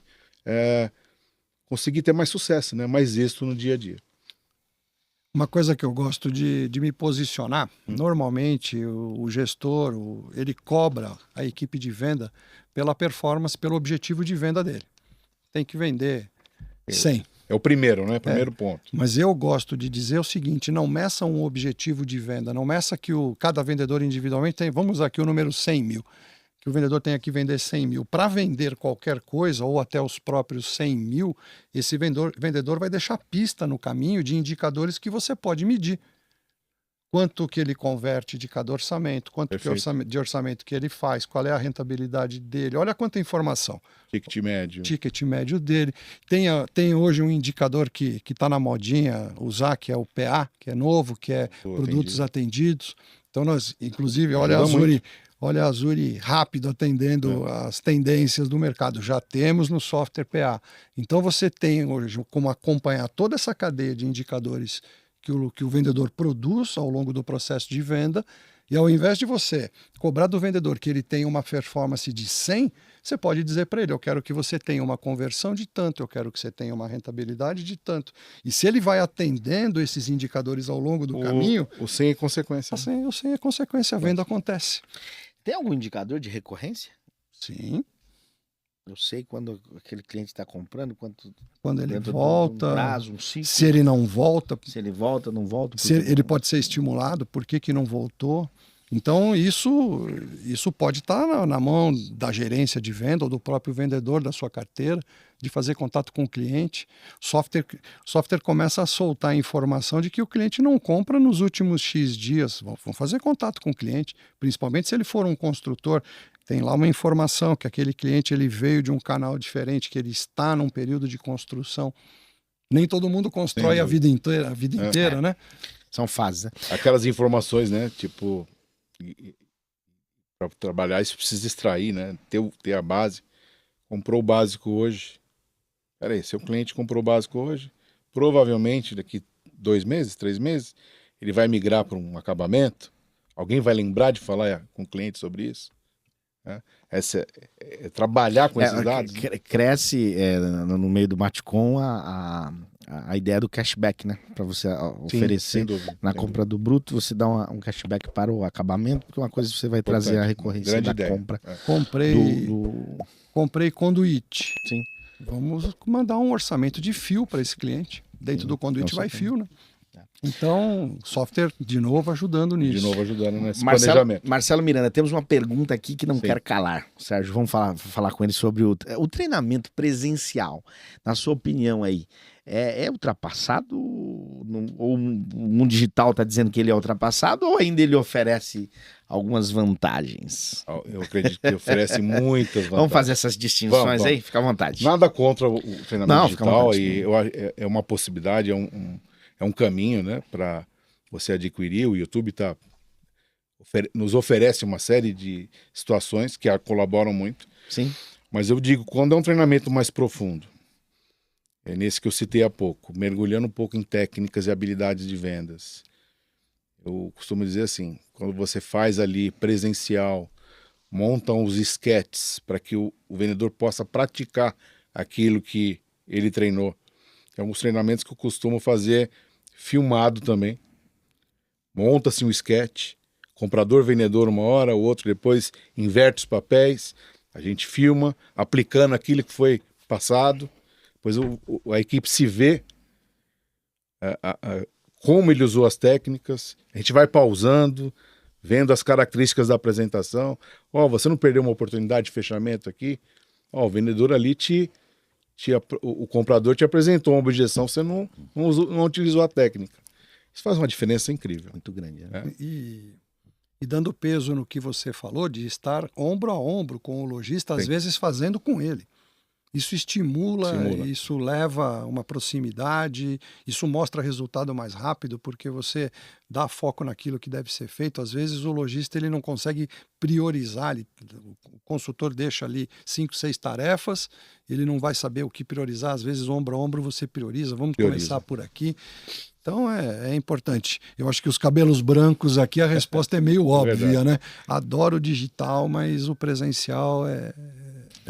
conseguir ter mais sucesso, né? Mais êxito no dia a dia. Uma coisa que eu gosto de me posicionar, normalmente o gestor, ele cobra a equipe de venda pela performance, pelo objetivo de venda dele. Tem que vender 100. É o primeiro, né? Primeiro ponto. Mas eu gosto de dizer o seguinte, não meça um objetivo de venda, não meça que cada vendedor individualmente tem, vamos usar aqui o número 100 mil, que o vendedor tenha que vender 100 mil. Para vender qualquer coisa, ou até os próprios 100 mil, esse vendedor vai deixar pista no caminho de indicadores que você pode medir. Quanto que ele converte de cada orçamento, quanto de orçamento que ele faz, qual é a rentabilidade dele. Olha quanta informação. Ticket médio dele. Tem hoje um indicador que está na modinha usar, que é o PA, que é novo, que é produtos atendidos. Então nós, inclusive, olha a Azuri rápido atendendo as tendências do mercado. Já temos no software PA. Então você tem hoje como acompanhar toda essa cadeia de indicadores que o vendedor produz ao longo do processo de venda, e ao invés de você cobrar do vendedor que ele tenha uma performance de 100, você pode dizer para ele, eu quero que você tenha uma conversão de tanto, eu quero que você tenha uma rentabilidade de tanto. E se ele vai atendendo esses indicadores ao longo do caminho... O 100 é consequência. O 100 é consequência, a venda acontece. Tem algum indicador de recorrência? Sim. Eu sei quando aquele cliente está comprando, quando ele volta, um prazo, um ciclo. Se ele não volta. Se ele volta, não volta. Se ele pode ser estimulado, por que não voltou? Então, isso pode estar na mão da gerência de venda ou do próprio vendedor da sua carteira, de fazer contato com o cliente. O software começa a soltar a informação de que o cliente não compra nos últimos X dias. Vão fazer contato com o cliente, principalmente se ele for um construtor. Tem lá uma informação que aquele cliente ele veio de um canal diferente, que ele está num período de construção. Nem todo mundo constrói a vida inteira, né? São fases, né? Aquelas informações, né? Tipo, para trabalhar isso precisa extrair, né? Ter a base. Comprou o básico hoje. Peraí, seu cliente comprou o básico hoje, provavelmente daqui 2 meses, 3 meses, ele vai migrar para um acabamento. Alguém vai lembrar de falar com o cliente sobre isso? Trabalhar com esses dados. Cresce no meio do Matcom a ideia do cashback, né? Para você oferecer na compra do bruto, você dá um cashback para o acabamento, porque uma coisa você vai trazer a recorrência da compra. Comprei conduíte. Sim. Vamos mandar um orçamento de fio para esse cliente. Dentro do conduíte vai fio, né? Então, software, de novo, ajudando nisso. De novo ajudando nesse planejamento. Marcelo Miranda, temos uma pergunta aqui que não Sim. quero calar. Sérgio, vamos falar com ele sobre o treinamento presencial. Na sua opinião aí, é ultrapassado? Ou o mundo digital está dizendo que ele é ultrapassado ou ainda ele oferece algumas vantagens? Eu acredito que oferece muitas vantagens. Vamos fazer essas distinções Vamos. aí? Fica à vontade. Nada contra o treinamento Não, fica à digital, vontade. e é uma possibilidade, é um caminho, né, para você adquirir. O YouTube nos oferece uma série de situações que colaboram muito. Sim. Mas eu digo, quando é um treinamento mais profundo, é nesse que eu citei há pouco, mergulhando um pouco em técnicas e habilidades de vendas. Eu costumo dizer assim, quando você faz ali presencial, montam os sketches para que o vendedor possa praticar aquilo que ele treinou. Tem alguns treinamentos que eu costumo fazer filmado também. Monta-se um sketch, comprador, vendedor uma hora, o outro depois inverte os papéis, a gente filma, aplicando aquilo que foi passado, depois a equipe se vê como ele usou as técnicas, a gente vai pausando, vendo as características da apresentação. Você não perdeu uma oportunidade de fechamento aqui? O vendedor ali o comprador te apresentou uma objeção, você não utilizou a técnica. Isso faz uma diferença incrível. Muito grande. Né? E dando peso no que você falou, de estar ombro a ombro com o lojista, às vezes fazendo com ele. Isso estimula, isso leva uma proximidade, isso mostra resultado mais rápido, porque você dá foco naquilo que deve ser feito. Às vezes o lojista ele não consegue priorizar, o consultor deixa ali 5, 6 tarefas, ele não vai saber o que priorizar. Às vezes ombro a ombro você prioriza, vamos começar por aqui. Então é importante. Eu acho que os cabelos brancos aqui, a resposta é meio óbvia, né? Adoro o digital, mas o presencial é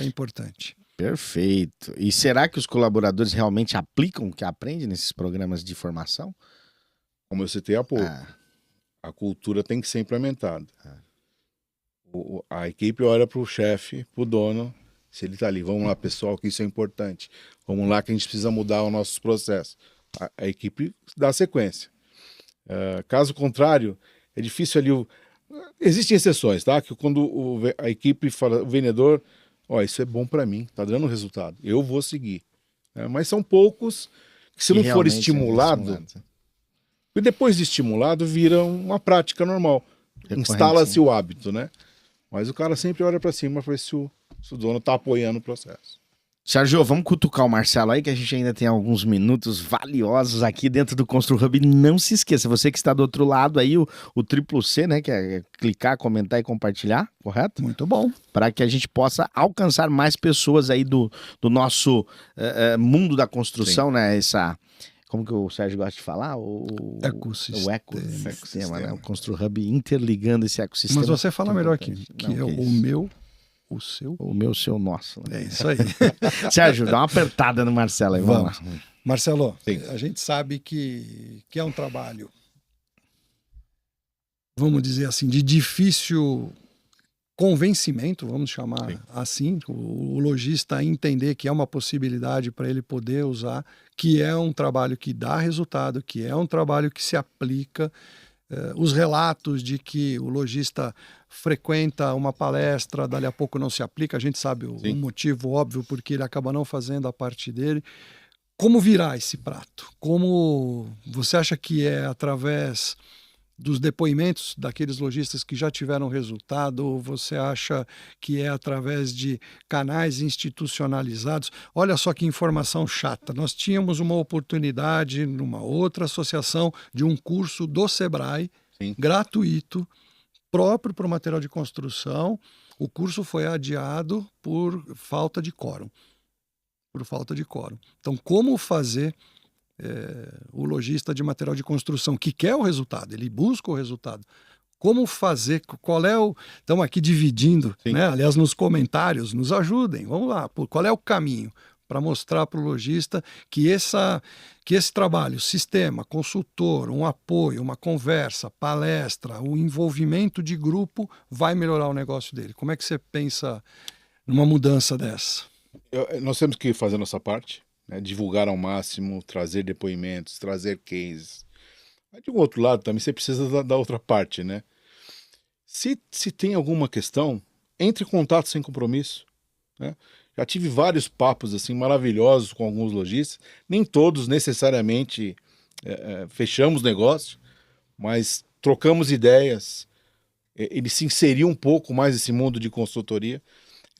importante. Perfeito. E será que os colaboradores realmente aplicam o que aprendem nesses programas de formação? Como eu citei há pouco, a cultura tem que ser implementada. A equipe olha para o chefe, para o dono, se ele está ali, vamos lá pessoal, que isso é importante. Vamos lá que a gente precisa mudar os nossos processos. A equipe dá sequência. Caso contrário, é difícil ali... Existem exceções, tá? Que quando a equipe fala, o vendedor... isso é bom para mim, tá dando resultado, eu vou seguir. Mas são poucos que, se não for estimulado, e depois de estimulado, vira uma prática normal. Instala-se o hábito, né? Mas o cara sempre olha para cima para ver se o dono tá apoiando o processo. Sérgio, vamos cutucar o Marcelo aí, que a gente ainda tem alguns minutos valiosos aqui dentro do Constru Hub. Não se esqueça, você que está do outro lado aí, o triplo C, né, que é clicar, comentar e compartilhar, correto? Muito bom. Para que a gente possa alcançar mais pessoas aí do nosso mundo da construção, né, como que o Sérgio gosta de falar? O ecossistema, né? O Constru Hub interligando esse ecossistema. Mas você fala melhor que é o meu... O seu? O meu, o seu, nosso. Né? É isso aí. Sérgio, dá uma apertada no Marcelo aí, vamos lá. Marcelo, a gente sabe que é um trabalho, vamos dizer assim, de difícil convencimento, vamos chamar assim, o lojista entender que é uma possibilidade para ele poder usar, que é um trabalho que dá resultado, que é um trabalho que se aplica. Os relatos de que o lojista frequenta uma palestra, dali a pouco não se aplica, a gente sabe o motivo óbvio porque ele acaba não fazendo a parte dele. Como virar esse prato? Como você acha que é através dos depoimentos daqueles lojistas que já tiveram resultado, ou você acha que é através de canais institucionalizados? Olha só que informação chata. Nós tínhamos uma oportunidade numa outra associação de um curso do Sebrae, gratuito, próprio para o material de construção. O curso foi adiado por falta de quórum. Então, como fazer o lojista de material de construção que quer o resultado, ele busca o resultado. Como fazer, qual é o... Estamos aqui dividindo, né? Aliás, nos comentários, nos ajudem, vamos lá, qual é o caminho para mostrar para o lojista que esse trabalho, sistema, consultor, um apoio, uma conversa, palestra, o envolvimento de grupo vai melhorar o negócio dele. Como é que você pensa numa mudança dessa? Nós temos que fazer nossa parte, né? Divulgar ao máximo, trazer depoimentos, trazer cases. Mas de um outro lado também você precisa da outra parte, né? Se tem alguma questão, entre em contato sem compromisso, né? Já tive vários papos assim maravilhosos com alguns lojistas, nem todos necessariamente fechamos negócio, mas trocamos ideias, ele se inseriu um pouco mais nesse mundo de consultoria.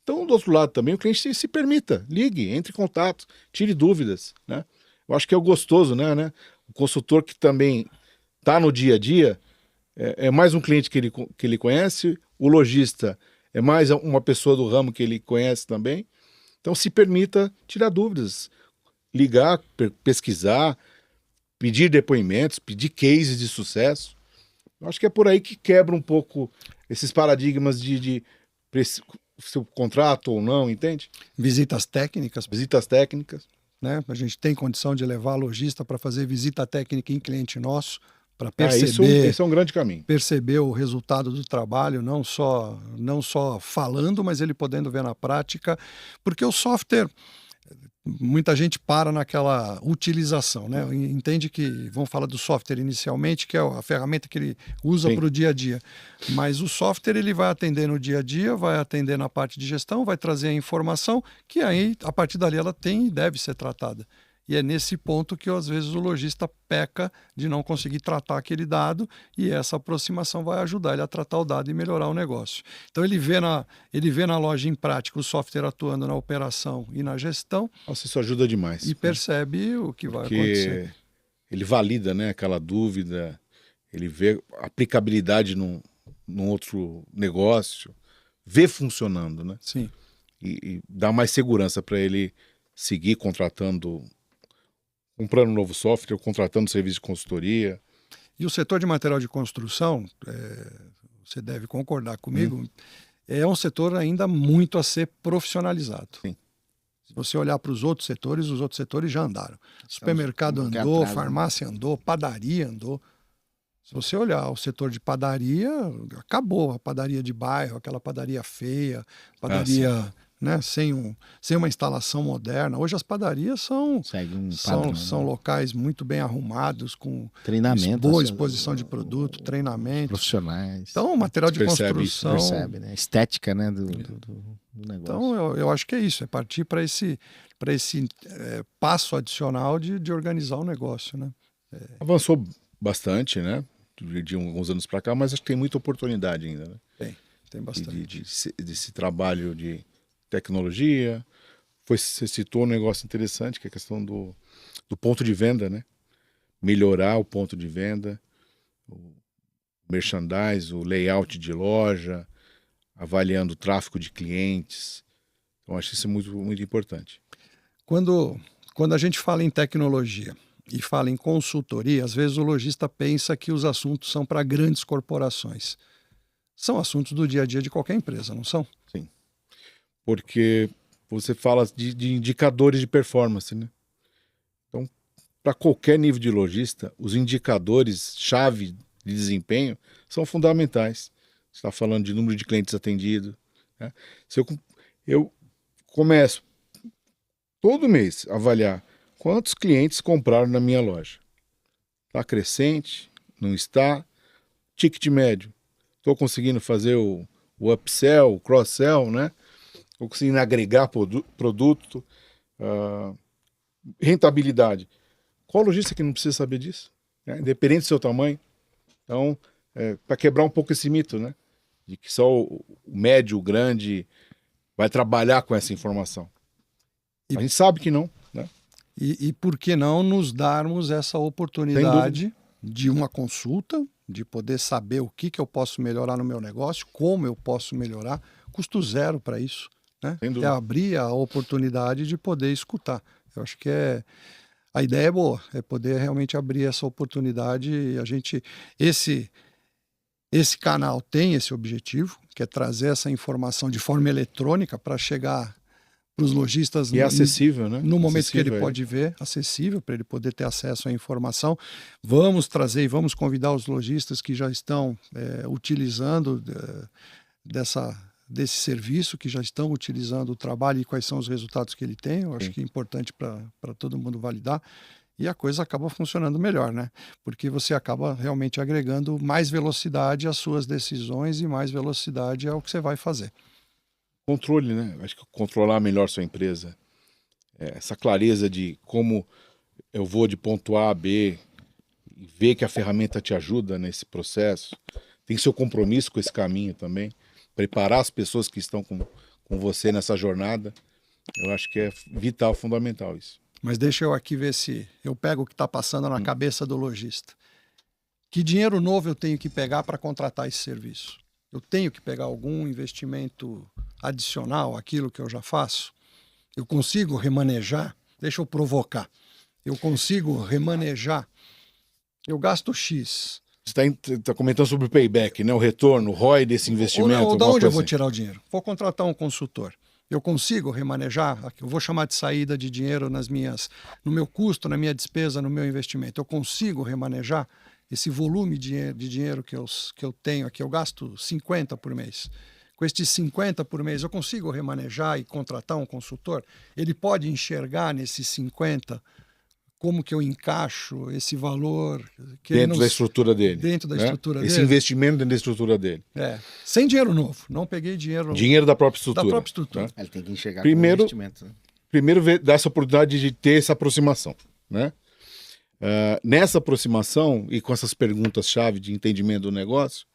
Então, do outro lado também, o cliente se permita, ligue, entre em contato, tire dúvidas, né? Eu acho que é o gostoso, né? O consultor que também está no dia a dia, é mais um cliente que ele conhece, o lojista é mais uma pessoa do ramo que ele conhece também. Então, se permita tirar dúvidas, ligar, pesquisar, pedir depoimentos, pedir cases de sucesso. Eu acho que é por aí que quebra um pouco esses paradigmas de se o contrato ou não, entende? Visitas técnicas, Visitas técnicas. né? A gente tem condição de levar lojista para fazer visita técnica em cliente nosso, para Isso esse é um grande caminho. perceber o resultado do trabalho, não só falando, mas ele podendo ver na prática, porque o software, muita gente para naquela utilização, né? Entende que, vamos falar do software inicialmente, que é a ferramenta que ele usa para o dia a dia, mas o software ele vai atender no dia a dia, vai atender na parte de gestão, vai trazer a informação, que aí, a partir dali, ela tem e deve ser tratada. E é nesse ponto que, às vezes, o lojista peca de não conseguir tratar aquele dado e essa aproximação vai ajudar ele a tratar o dado e melhorar o negócio. Então, ele vê na loja em prática o software atuando na operação e na gestão. Nossa, isso ajuda demais. E percebe o que vai acontecer. Ele valida, né, aquela dúvida, ele vê a aplicabilidade num outro negócio, vê funcionando, né? Sim. E dá mais segurança para ele seguir comprando um novo software, contratando serviço de consultoria. E o setor de material de construção, você deve concordar comigo, é um setor ainda muito a ser profissionalizado. Sim. Se você olhar para os outros setores já andaram. Supermercado andou, farmácia andou, padaria andou. Se você olhar o setor de padaria, acabou a padaria de bairro, aquela padaria feia, padaria... né, sem uma instalação moderna. Hoje as padarias são locais muito bem arrumados, com boa exposição de produto, treinamento. Profissionais. Então, o material de construção... Percebe, né? Estética, né, do negócio. Então, eu acho que é isso, é partir para esse passo adicional de organizar o negócio. Né? Avançou bastante, né, de alguns anos para cá, mas acho que tem muita oportunidade ainda. Né? Tem bastante. Desse trabalho de tecnologia. Você citou um negócio interessante, que é a questão do ponto de venda, né? Melhorar o ponto de venda, o merchandise, o layout de loja, avaliando o tráfego de clientes. Então, acho isso muito, muito importante. Quando a gente fala em tecnologia e fala em consultoria, às vezes o lojista pensa que os assuntos são para grandes corporações. São assuntos do dia a dia de qualquer empresa, não são? Sim. Porque você fala de indicadores de performance, né? Então, para qualquer nível de lojista, os indicadores-chave de desempenho são fundamentais. Você está falando de número de clientes atendidos, né? Se eu começo todo mês a avaliar quantos clientes compraram na minha loja. Está crescente? Não está? Ticket médio. Estou conseguindo fazer o upsell, o cross-sell, né? Estou conseguindo agregar produto, rentabilidade. Qual lojista que não precisa saber disso? Né? Independente do seu tamanho. Então, para quebrar um pouco esse mito, né? De que só o médio, o grande vai trabalhar com essa informação. A gente sabe que não, né? E por que não nos darmos essa oportunidade de uma consulta, de poder saber o que eu posso melhorar no meu negócio, como eu posso melhorar, custo zero para isso. Né? É abrir a oportunidade de poder escutar. Eu acho que a ideia é boa, é poder realmente abrir essa oportunidade e a gente... Esse canal tem esse objetivo, que é trazer essa informação de forma eletrônica para chegar para os lojistas. E é acessível, né? No momento que ele pode ver, acessível, para ele poder ter acesso à informação. Vamos trazer e vamos convidar os lojistas que já estão utilizando desse serviço, que já estão utilizando o trabalho e quais são os resultados que ele tem. Eu acho que é importante para todo mundo validar. e a coisa acaba funcionando melhor, né? Porque você acaba realmente agregando mais velocidade às suas decisões e mais velocidade ao que você vai fazer. Controle, né? Acho que controlar melhor sua empresa. Essa clareza de como eu vou de ponto A a B e ver que a ferramenta te ajuda nesse processo. Tem seu compromisso com esse caminho também. Preparar as pessoas que estão com você nessa jornada. Eu acho que é vital, fundamental isso. Mas deixa eu aqui ver se eu pego o que está passando na cabeça do lojista. Que dinheiro novo eu tenho que pegar para contratar esse serviço? Eu tenho que pegar algum investimento adicional àquilo que eu já faço? Eu consigo remanejar? Deixa eu provocar. Eu consigo remanejar? Eu gasto X. Você está comentando sobre o payback, né? O retorno, o ROI desse investimento. Ou da onde eu vou assim. tirar o dinheiro? Vou contratar um consultor. Eu consigo remanejar? Eu vou chamar de saída de dinheiro no meu custo, na minha despesa, no meu investimento. Eu consigo remanejar esse volume de dinheiro que eu tenho aqui? Eu gasto 50 por mês. Com estes 50 por mês, eu consigo remanejar e contratar um consultor? Ele pode enxergar nesses 50 como que eu encaixo esse valor que dentro da estrutura dele. Dentro da estrutura Esse dele. investimento dentro da estrutura dele. Sem dinheiro novo. Não peguei dinheiro da própria estrutura. Da própria estrutura. Né? Ele tem que enxergar Primeiro, como investimento. Né? Primeiro, dar essa oportunidade de ter essa aproximação. Né? Nessa aproximação e com essas perguntas-chave de entendimento do negócio,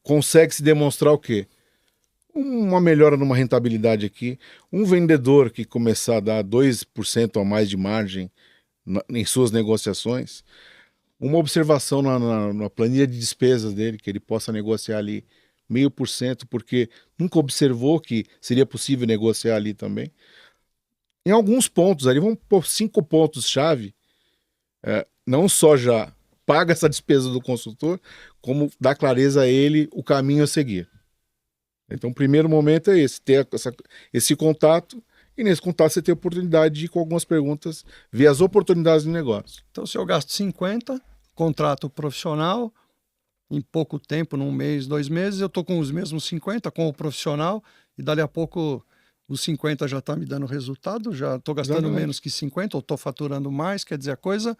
consegue se demonstrar o quê? Uma melhora numa rentabilidade aqui, um vendedor que começar a dar 2% a mais de margem em suas negociações, uma observação na planilha de despesas dele, que ele possa negociar ali 0,5%, porque nunca observou que seria possível negociar ali também. Em alguns pontos ali, vamos pôr 5 pontos-chave, não só já paga essa despesa do consultor, como dá clareza a ele o caminho a seguir. Então, o primeiro momento é esse, ter esse contato, e nesse contato você tem a oportunidade de, com algumas perguntas, ver as oportunidades do negócio. Então, se eu gasto 50, contrato profissional, em pouco tempo, num mês, 2 meses, eu estou com os mesmos 50 com o profissional, e dali a pouco os 50 já está me dando resultado, já estou gastando menos que 50, ou estou faturando mais, quer dizer, a coisa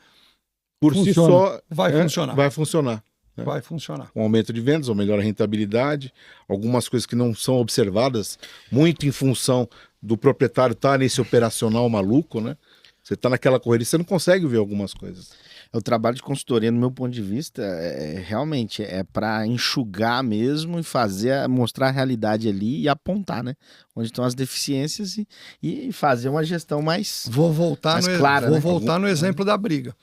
por si só vai funcionar. Vai funcionar. Vai funcionar. Um aumento de vendas, ou melhor a rentabilidade, algumas coisas que não são observadas, muito em função do proprietário estar nesse operacional maluco, né? Você está naquela correria, você não consegue ver algumas coisas. O trabalho de consultoria, no meu ponto de vista, realmente é para enxugar mesmo e mostrar a realidade ali e apontar, né? Onde estão as deficiências e fazer uma gestão mais clara. Vou voltar no exemplo da briga.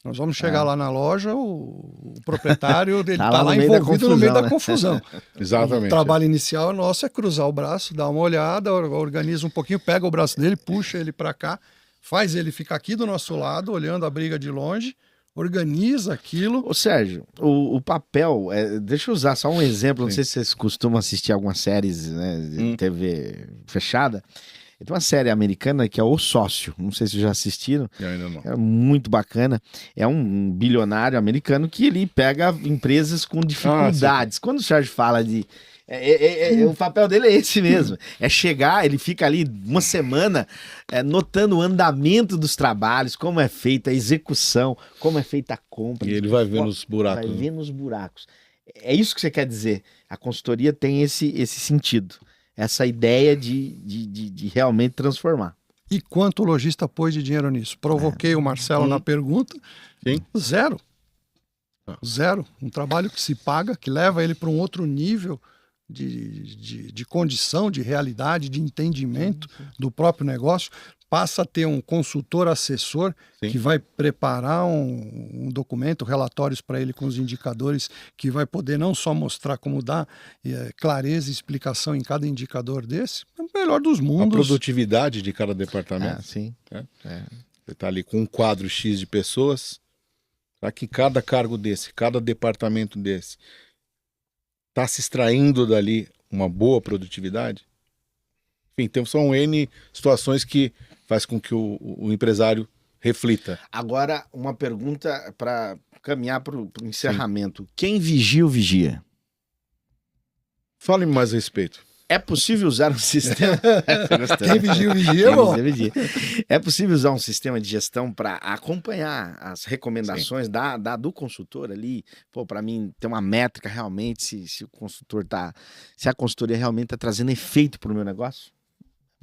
Nós vamos chegar lá na loja, o proprietário ele tá lá envolvido no meio da confusão. Exatamente. O trabalho inicial nosso é cruzar o braço, dar uma olhada, organiza um pouquinho, pega o braço dele, puxa ele para cá, faz ele ficar aqui do nosso lado, olhando a briga de longe, organiza aquilo. Ô Sérgio, o papel, deixa eu usar só um exemplo, não sei se vocês costumam assistir algumas séries, né, de TV fechada. Tem uma série americana que é O Sócio, não sei se já assistiram. Ainda não. É muito bacana. É um bilionário americano que ele pega empresas com dificuldades. Quando o Sérgio fala de... o papel dele é esse mesmo. É chegar, ele fica ali uma semana notando o andamento dos trabalhos, como é feita a execução, como é feita a compra. E ele vai vendo os buracos. Vai vendo os buracos. É isso que você quer dizer. A consultoria tem esse sentido. Essa ideia de realmente transformar. E quanto o lojista pôs de dinheiro nisso? Provoquei o Marcelo na pergunta. Sim. Zero. Zero. Um trabalho que se paga, que leva ele para um outro nível de condição, de realidade, de entendimento do próprio negócio. Passa a ter um consultor assessor que vai preparar um documento, relatórios para ele com os indicadores, que vai poder não só mostrar como dar clareza e explicação em cada indicador desse, é o melhor dos mundos. A produtividade de cada departamento. Sim. Você está ali com um quadro X de pessoas, para que cada cargo desse, cada departamento desse, está se extraindo dali uma boa produtividade. Enfim, então são N situações que faz com que o empresário reflita. Agora, uma pergunta para caminhar para o encerramento. Sim. Quem vigia o vigia? Fale-me mais a respeito. É possível usar um sistema. Quem vigia, vigia, bom. É possível usar um sistema de gestão para acompanhar as recomendações do consultor ali, para mim ter uma métrica realmente, se o consultor se a consultoria realmente está trazendo efeito para o meu negócio?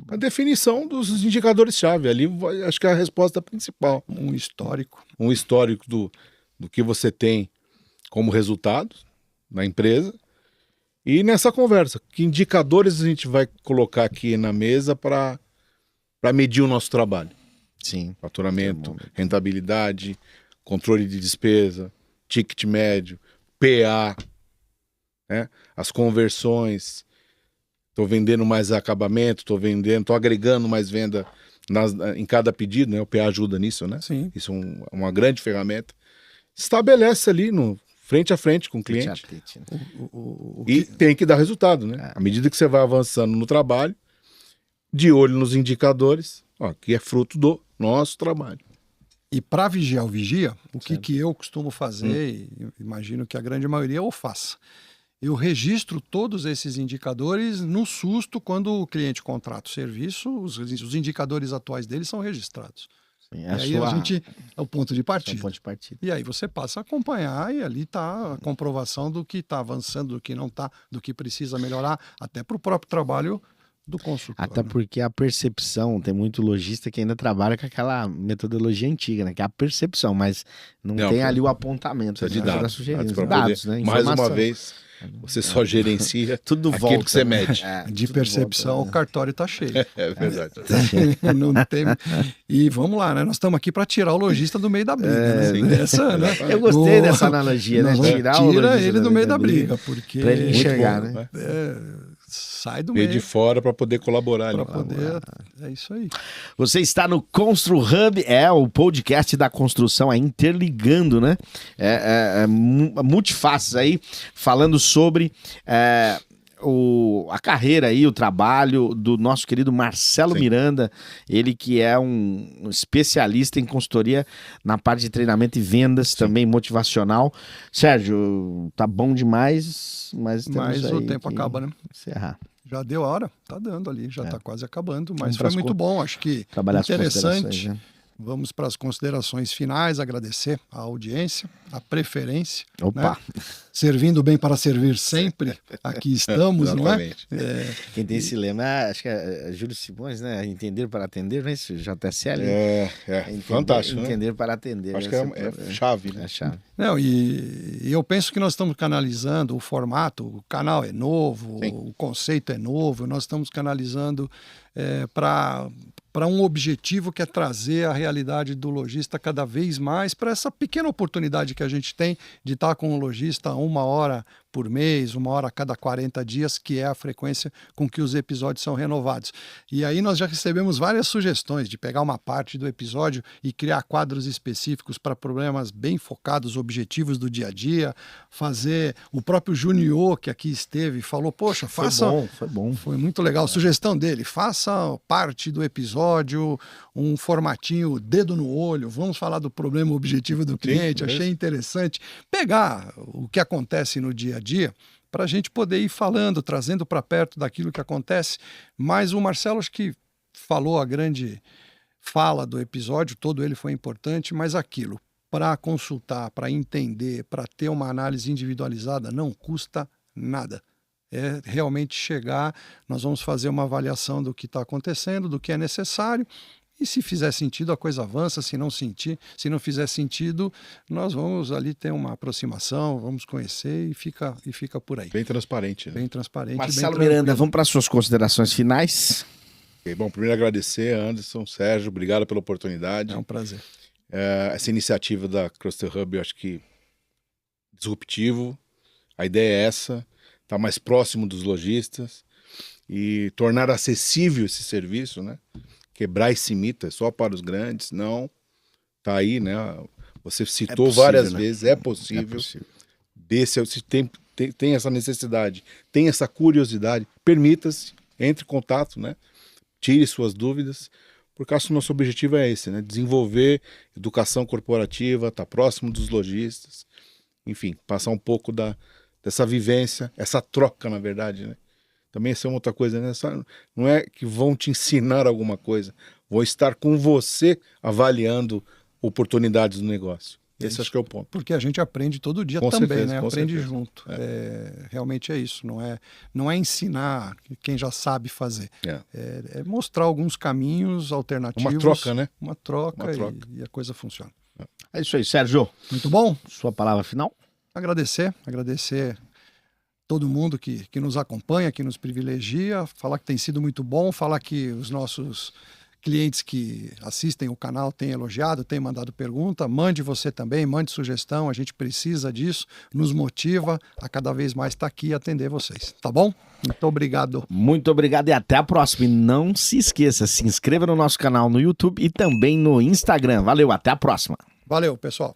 A definição dos indicadores-chave ali, acho que é a resposta principal. Um histórico. Um histórico do que você tem como resultado na empresa. E nessa conversa, que indicadores a gente vai colocar aqui na mesa para medir o nosso trabalho? Sim. Faturamento, rentabilidade, controle de despesa, ticket médio, PA, né? As conversões. Estou vendendo mais acabamento, estou agregando mais venda em cada pedido, né? O PA ajuda nisso, né? Sim. Isso é uma grande ferramenta. Estabelece ali frente a frente com o cliente. E tem que dar resultado, né? À medida que você vai avançando no trabalho, de olho nos indicadores, que é fruto do nosso trabalho. E para vigiar o vigia, o que eu costumo fazer, e imagino que a grande maioria o faça. Eu registro todos esses indicadores no susto quando o cliente contrata o serviço, os indicadores atuais dele são registrados. Sim, e aí a gente é o ponto de partida. E aí você passa a acompanhar e ali está a comprovação do que está avançando, do que não está, do que precisa melhorar, até para o próprio trabalho do consultor. Até porque a percepção, tem muito lojista que ainda trabalha com aquela metodologia antiga, né? Que é a percepção, mas não tem ali o apontamento. De dados. Dados, né? Mais uma vez, você só gerencia tudo aquilo volta, que você mede. De percepção, volta, o cartório está cheio. É verdade. Não tem... E vamos lá, né? Nós estamos aqui para tirar o lojista do meio da briga. Né? Eu gostei dessa analogia, né? Tira ele do meio da briga, porque... Para ele enxergar, né? Sai do meio. de fora para poder colaborar. É isso aí. Você está no Constru Hub, o podcast da construção, interligando, né? Multifaces aí, falando sobre a carreira aí, o trabalho do nosso querido Marcelo Miranda, ele que é um especialista em consultoria na parte de treinamento e vendas, também motivacional. Sérgio, tá bom demais, mas o tempo acaba, né? Encerrar. Já deu a hora? Tá dando ali, já tá quase acabando, mas foi muito bom, acho que interessante. Vamos para as considerações finais, agradecer a audiência, a preferência. Opa! Né? Servindo bem para servir sempre, aqui estamos, não é? Quem tem esse lema, acho que é Júlio Simões, né? Entender para atender, não é isso? JSL? Fantástico. Entender para atender. Acho que é chave, né? É chave. Não, e eu penso que nós estamos canalizando o formato, o canal é novo, o conceito é novo, nós estamos canalizando para um objetivo que é trazer a realidade do lojista cada vez mais para essa pequena oportunidade que a gente tem de estar com o lojista 1 hora por mês, 1 hora a cada 40 dias, que é a frequência com que os episódios são renovados. E aí nós já recebemos várias sugestões de pegar uma parte do episódio e criar quadros específicos para problemas bem focados, objetivos do dia a dia, fazer... O próprio Junior, que aqui esteve, falou, poxa, faça... Foi bom. Foi muito legal. Sugestão dele, faça parte do episódio, um formatinho dedo no olho, vamos falar do problema objetivo do cliente, achei interessante. Pegar o que acontece no dia a dia, para a gente poder ir falando, trazendo para perto daquilo que acontece. Mas o Marcelo, acho que falou a grande fala do episódio, todo ele foi importante, mas aquilo, para consultar, para entender, para ter uma análise individualizada, não custa nada. É realmente chegar, nós vamos fazer uma avaliação do que está acontecendo, do que é necessário, e se fizer sentido, a coisa avança. Se não fizer sentido, nós vamos ali ter uma aproximação, vamos conhecer e fica por aí. Bem transparente. Né? Bem transparente. Marcelo Miranda, vamos para as suas considerações finais. Bom, primeiro agradecer a Anderson, Sérgio, obrigado pela oportunidade. É um prazer. Essa iniciativa da Constru Hub, eu acho que disruptivo. A ideia é essa, estar mais próximo dos lojistas e tornar acessível esse serviço, né? Quebrar esse mito, é só para os grandes, não. Tá aí, né? Você citou possível, várias vezes, é possível. Se tem essa necessidade, tem essa curiosidade, permita-se, entre em contato, né? Tire suas dúvidas, porque o nosso objetivo é esse, né? Desenvolver educação corporativa, estar próximo dos lojistas, enfim, passar um pouco dessa vivência, essa troca, na verdade, né? Também essa é uma outra coisa, né? Não é que vão te ensinar alguma coisa, vão estar com você avaliando oportunidades do negócio. Esse acho que é o ponto. Porque a gente aprende todo dia Com também, certeza, né? com Aprende certeza. junto. Realmente é isso. Não é ensinar quem já sabe fazer. É mostrar alguns caminhos alternativos. Uma troca, né? Uma troca. Uma troca. E a coisa funciona. É isso aí, Sérgio. Muito bom. Sua palavra final? Agradecer todo mundo que nos acompanha, que nos privilegia, falar que tem sido muito bom, falar que os nossos clientes que assistem o canal têm elogiado, têm mandado pergunta, mande você também, mande sugestão, a gente precisa disso, nos motiva a cada vez mais estar aqui e atender vocês, tá bom? Muito obrigado. Muito obrigado e até a próxima. E não se esqueça, se inscreva no nosso canal no YouTube e também no Instagram. Valeu, até a próxima. Valeu, pessoal.